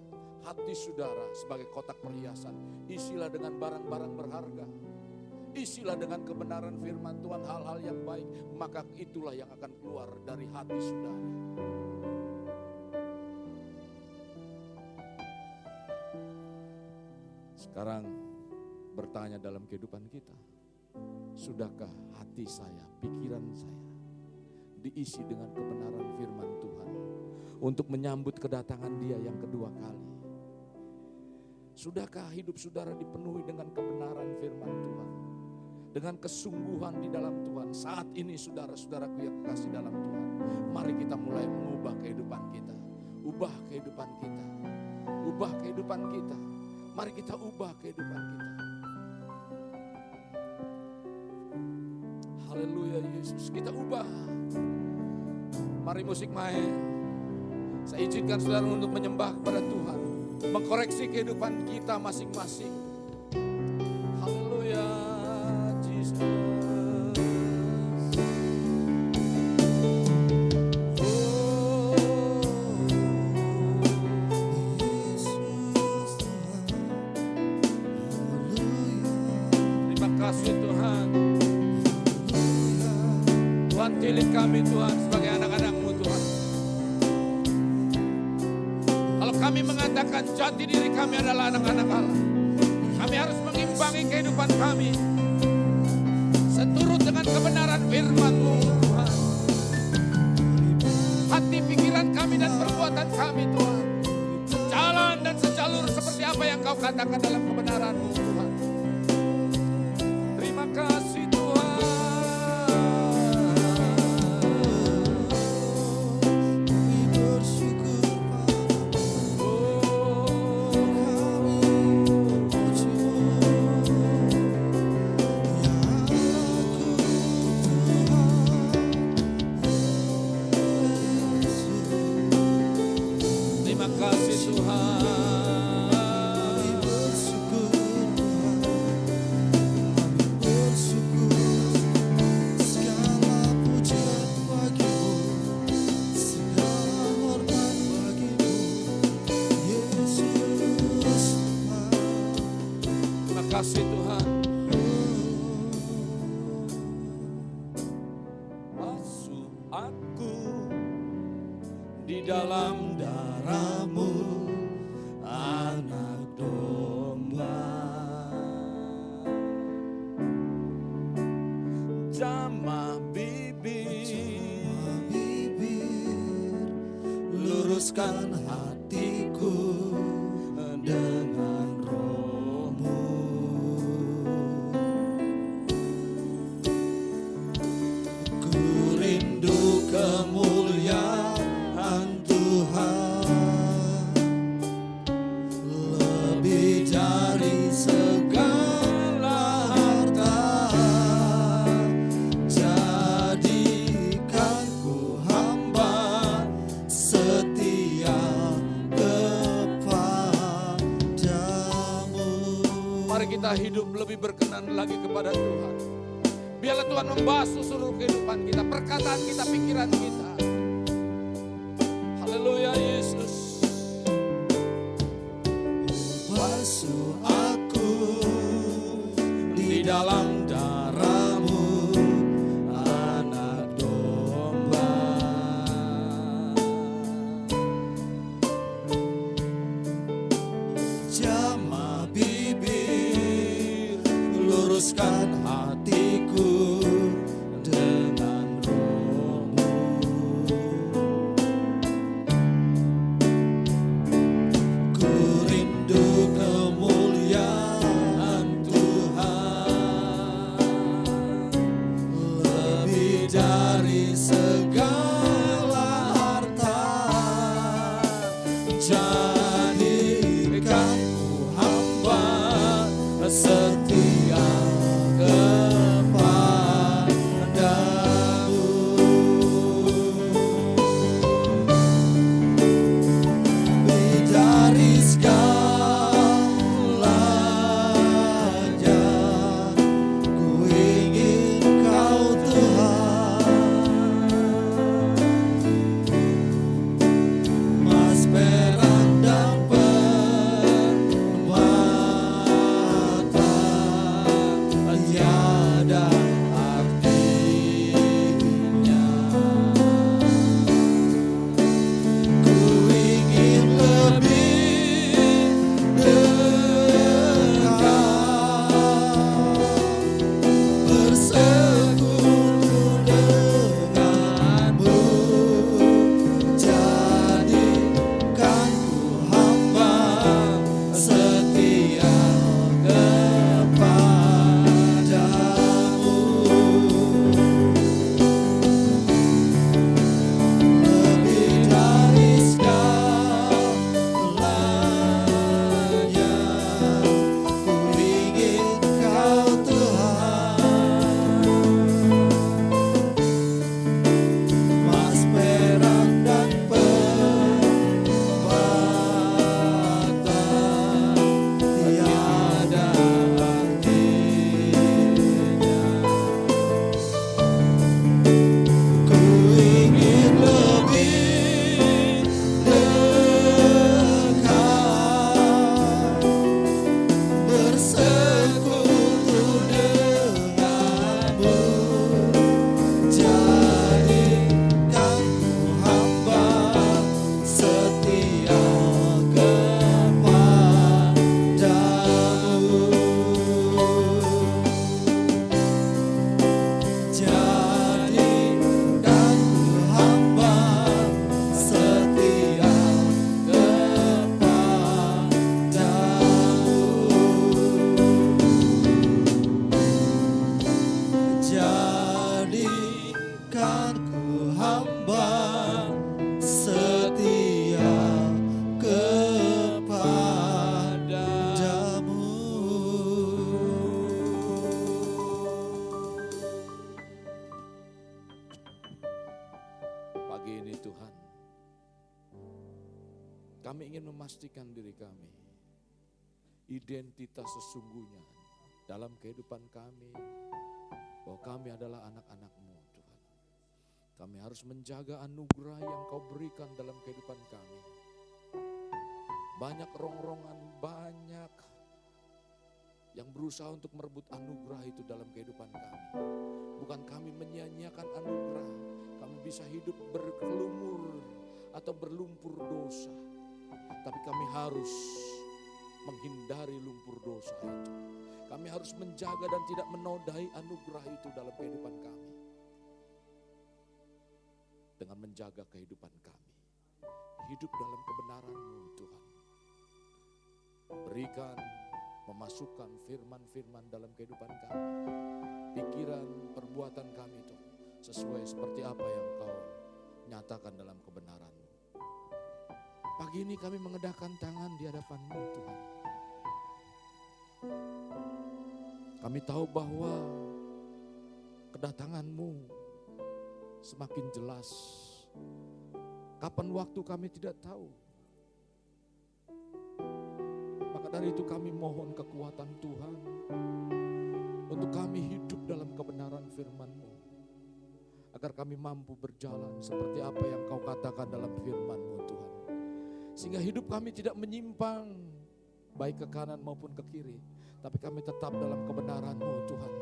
Hati saudara sebagai kotak perhiasan, isilah dengan barang-barang berharga. Isilah dengan kebenaran firman Tuhan, hal-hal yang baik, maka itulah yang akan keluar dari hati saudara. Sekarang bertanya dalam kehidupan kita, sudahkah hati saya, pikiran saya diisi dengan kebenaran firman Tuhan untuk menyambut kedatangan Dia yang kedua kali? Sudahkah hidup saudara dipenuhi dengan kebenaran firman Tuhan, dengan kesungguhan di dalam Tuhan? Saat ini saudara-saudaraku yang kekasih dalam Tuhan, mari kita mulai mengubah kehidupan kita. Ubah kehidupan kita. Ubah kehidupan kita. Mari kita ubah kehidupan kita. Haleluya Yesus, kita ubah. Mari musik main. Saya izinkan saudara untuk menyembah kepada Tuhan, mengkoreksi kehidupan kita masing-masing. Haleluya Jesus. Terima kasih Tuhan. Tuhan pilih kami Tuhan sebagai anak-anak-Mu Tuhan. Kalau kami mengatakan jati diri kami adalah anak-anak Allah, kami harus mengimbangi kehidupan kami seturut dengan kebenaran firman-Mu Tuhan. Hati, pikiran kami dan perbuatan kami Tuhan sejalan dan sejalur seperti apa yang Kau katakan dalam kebenaran-Mu Tuhan. Terima kasih kasih Tuhan. Kami bersyukur Tuhan, kami bersyukur. Segala pujian bagimu, segala hormat bagimu, Yesus Tuhan. Terima kasih Tuhan. Basuh aku di dalam darah-Mu, anak domba. Jamah bibir, luruskan hatiku dengan Roh-Mu. Ku rindu kemuliaan Tuhan, lebih dari segala harta. Jadikan ku hamba setia kepadamu. Mari kita hidup lebih berkenan lagi kepada Tuhan. Biarlah Tuhan membasuh seluruh kehidupan kita, perkataan kita, pikiran kita. Haleluya Yesus. Basuh aku di dalam darah-Mu, anak domba. Jamah bibir, luruskan hatiku dengan Roh-Mu. Kami ingin memastikan diri kami, identitas sesungguhnya dalam kehidupan kami, bahwa kami adalah anak-anak-Mu Tuhan. Kami harus menjaga anugerah yang Kau berikan dalam kehidupan kami. Banyak rongrongan, banyak yang berusaha untuk merebut anugerah itu dalam kehidupan kami. Bukan kami menyia-nyiakan anugerah, kami bisa hidup berkelumur atau berlumpur dosa. Tapi kami harus menghindari lumpur dosa itu. Kami harus menjaga dan tidak menodai anugerah itu dalam kehidupan kami. Dengan menjaga kehidupan kami. Hidup dalam kebenaran-Mu Tuhan. Berikan, memasukkan firman-firman dalam kehidupan kami. Pikiran, perbuatan kami itu sesuai seperti apa yang Kau nyatakan dalam kebenaran-Mu. Pagi ini kami mengedahkan tangan di hadapan-Mu Tuhan. Kami tahu bahwa kedatangan-Mu semakin jelas. Kapan waktu kami tidak tahu. Maka dari itu kami mohon kekuatan Tuhan untuk kami hidup dalam kebenaran firman-Mu. Agar kami mampu berjalan seperti apa yang Kau katakan dalam firman-Mu Tuhan. Sehingga hidup kami tidak menyimpang baik ke kanan maupun ke kiri. Tapi kami tetap dalam kebenaran-Mu Tuhan.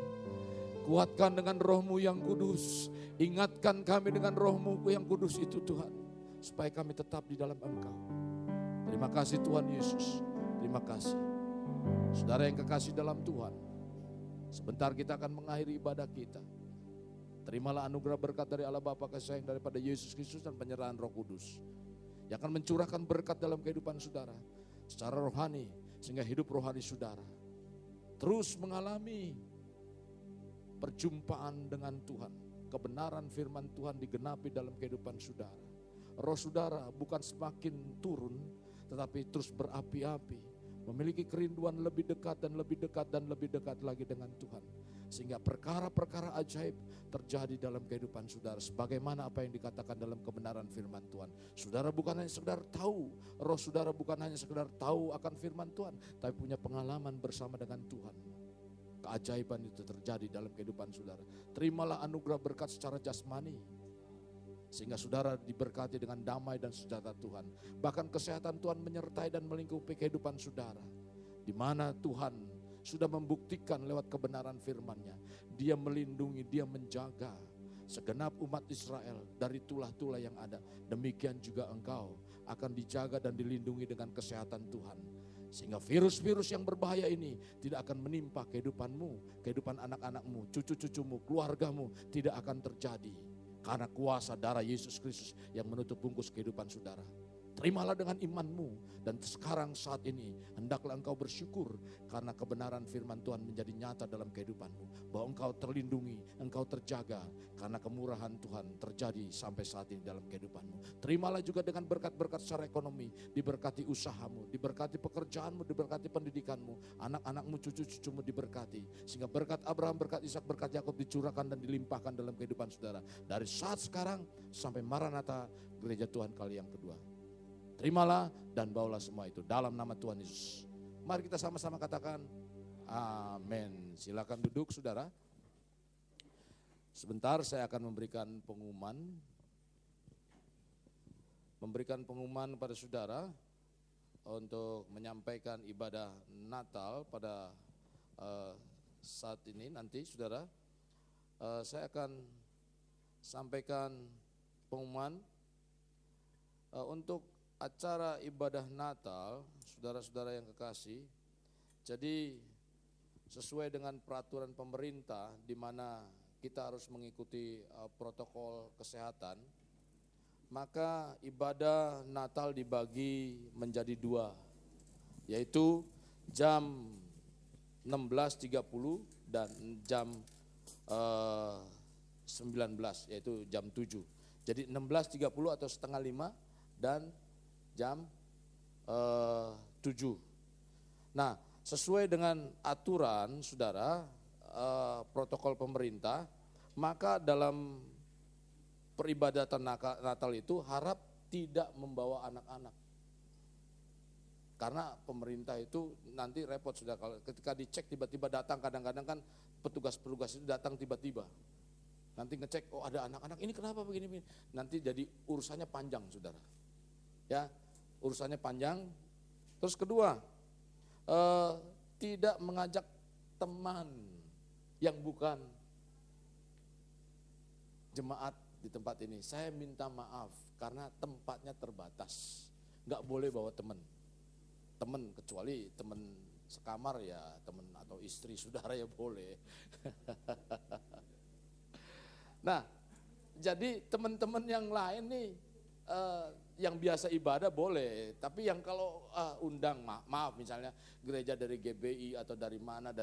Kuatkan dengan Roh-Mu yang kudus. Ingatkan kami dengan Roh-Mu yang kudus itu Tuhan. Supaya kami tetap di dalam Engkau. Terima kasih Tuhan Yesus. Terima kasih. Saudara yang kekasih dalam Tuhan. Sebentar kita akan mengakhiri ibadah kita. Terimalah anugerah berkat dari Allah Bapa kasih sayang daripada Yesus Kristus dan penyerahan Roh Kudus. Yang akan mencurahkan berkat dalam kehidupan saudara. Secara rohani, sehingga hidup rohani saudara terus mengalami perjumpaan dengan Tuhan. Kebenaran firman Tuhan digenapi dalam kehidupan saudara. Roh saudara bukan semakin turun, tetapi terus berapi-api. Memiliki kerinduan lebih dekat dan lebih dekat dan lebih dekat lagi dengan Tuhan. Sehingga perkara-perkara ajaib terjadi dalam kehidupan saudara. Sebagaimana apa yang dikatakan dalam kebenaran firman Tuhan. Saudara bukan hanya sekedar tahu. Roh saudara bukan hanya sekedar tahu akan firman Tuhan. Tapi punya pengalaman bersama dengan Tuhan. Keajaiban itu terjadi dalam kehidupan saudara. Terimalah anugerah berkat secara jasmani. Sehingga saudara diberkati dengan damai dan sejahtera Tuhan. Bahkan kesehatan Tuhan menyertai dan melingkupi kehidupan saudara. Di mana Tuhan sudah membuktikan lewat kebenaran firman-Nya. Dia melindungi, Dia menjaga segenap umat Israel dari tulah-tulah yang ada. Demikian juga engkau akan dijaga dan dilindungi dengan kesehatan Tuhan. Sehingga virus-virus yang berbahaya ini tidak akan menimpa kehidupanmu, kehidupan anak-anakmu, cucu-cucumu, keluargamu, tidak akan terjadi. Karena kuasa darah Yesus Kristus yang menutup bungkus kehidupan saudara. Terimalah dengan imanmu dan sekarang saat ini hendaklah engkau bersyukur karena kebenaran firman Tuhan menjadi nyata dalam kehidupanmu. Bahwa engkau terlindungi, engkau terjaga karena kemurahan Tuhan terjadi sampai saat ini dalam kehidupanmu. Terimalah juga dengan berkat-berkat secara ekonomi, diberkati usahamu, diberkati pekerjaanmu, diberkati pendidikanmu, anak-anakmu, cucu-cucumu diberkati. Sehingga berkat Abraham, berkat Ishak, berkat Yakub dicurahkan dan dilimpahkan dalam kehidupan saudara. Dari saat sekarang sampai Maranatha gereja Tuhan kali yang kedua. Terimalah dan bawalah semua itu dalam nama Tuhan Yesus. Mari kita sama-sama katakan amin. Silakan duduk saudara. Sebentar saya akan memberikan pengumuman. Memberikan pengumuman pada saudara untuk menyampaikan ibadah Natal pada saat ini nanti saudara. Saya akan sampaikan pengumuman untuk acara ibadah Natal, saudara-saudara yang kekasih. Jadi sesuai dengan peraturan pemerintah di mana kita harus mengikuti protokol kesehatan, maka ibadah Natal dibagi menjadi dua, yaitu jam 16.30 dan jam 19, yaitu jam 7. Jadi 16.30 atau setengah 5 dan jam 7. Nah, sesuai dengan aturan saudara, protokol pemerintah, maka dalam peribadatan Natal itu harap tidak membawa anak-anak. Karena pemerintah itu nanti repot sudah, kalau ketika dicek tiba-tiba datang, kadang-kadang kan petugas-petugas itu datang tiba-tiba. Nanti ngecek, oh ada anak-anak, ini kenapa begini. Nanti jadi urusannya panjang, saudara. Ya, urusannya panjang. Terus kedua, tidak mengajak teman yang bukan jemaat di tempat ini. Saya minta maaf karena tempatnya terbatas. Nggak boleh bawa teman kecuali teman sekamar ya, teman atau istri saudara ya boleh. Nah, jadi teman-teman yang lain nih yang biasa ibadah boleh, tapi yang kalau undang maaf misalnya gereja dari GBI atau dari mana,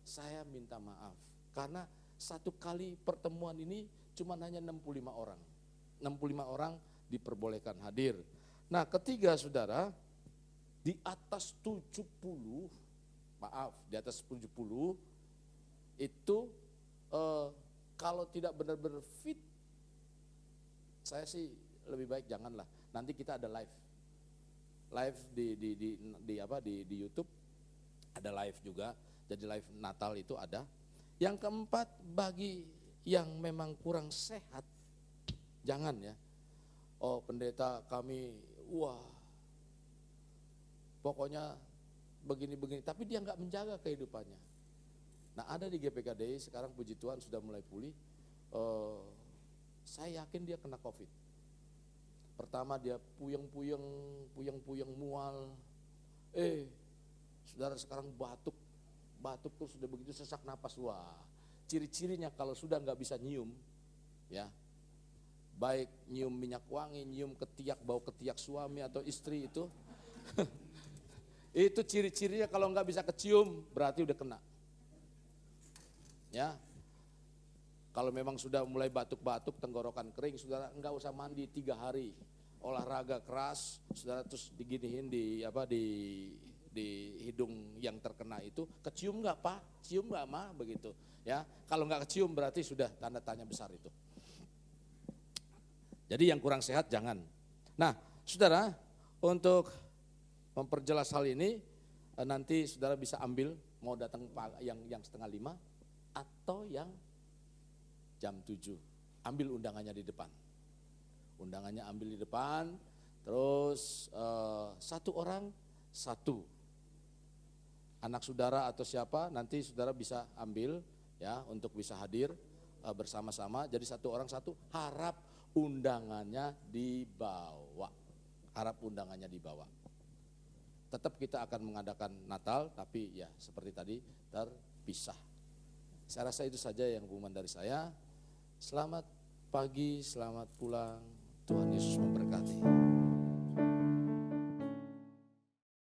saya minta maaf karena satu kali pertemuan ini cuma hanya 65 orang. 65 orang diperbolehkan hadir. Nah, ketiga saudara, di atas 70, di atas 70 itu kalau tidak benar-benar fit, saya sih lebih baik janganlah. Nanti kita ada live di YouTube, ada live juga. Jadi live Natal itu ada. Yang keempat, bagi yang memang kurang sehat, jangan ya. Oh pendeta kami, pokoknya begini-begini, tapi dia nggak menjaga kehidupannya. Nah ada di GPKDI sekarang puji Tuhan sudah mulai pulih. Saya yakin dia kena COVID. Pertama dia puyeng mual. Saudara sekarang batuk terus sudah begitu sesak napas. Wah, ciri-cirinya kalau sudah nggak bisa nyium, ya, baik nyium minyak wangi, nyium bau ketiak suami atau istri itu. Itu ciri-cirinya kalau nggak bisa kecium berarti udah kena. Ya, kalau memang sudah mulai batuk-batuk, tenggorokan kering, saudara nggak usah mandi 3 hari, olahraga keras, saudara terus diginiin di hidung yang terkena itu, kecium nggak Pak, cium nggak Ma, begitu. Ya, kalau nggak kecium berarti sudah tanda tanya besar itu. Jadi yang kurang sehat jangan. Nah, saudara, untuk memperjelas hal ini, nanti saudara bisa ambil, mau datang yang 4:30 atau yang jam 7. Ambil undangannya di depan. Undangannya ambil di depan, terus 1 orang 1. Anak saudara atau siapa, nanti saudara bisa ambil ya untuk bisa hadir bersama-sama. Jadi 1 orang 1, harap undangannya dibawa. Tetap kita akan mengadakan Natal, tapi ya seperti tadi terpisah. Saya rasa itu saja yang pengumuman dari saya. Selamat pagi, selamat pulang. Tuhan Yesus memberkati.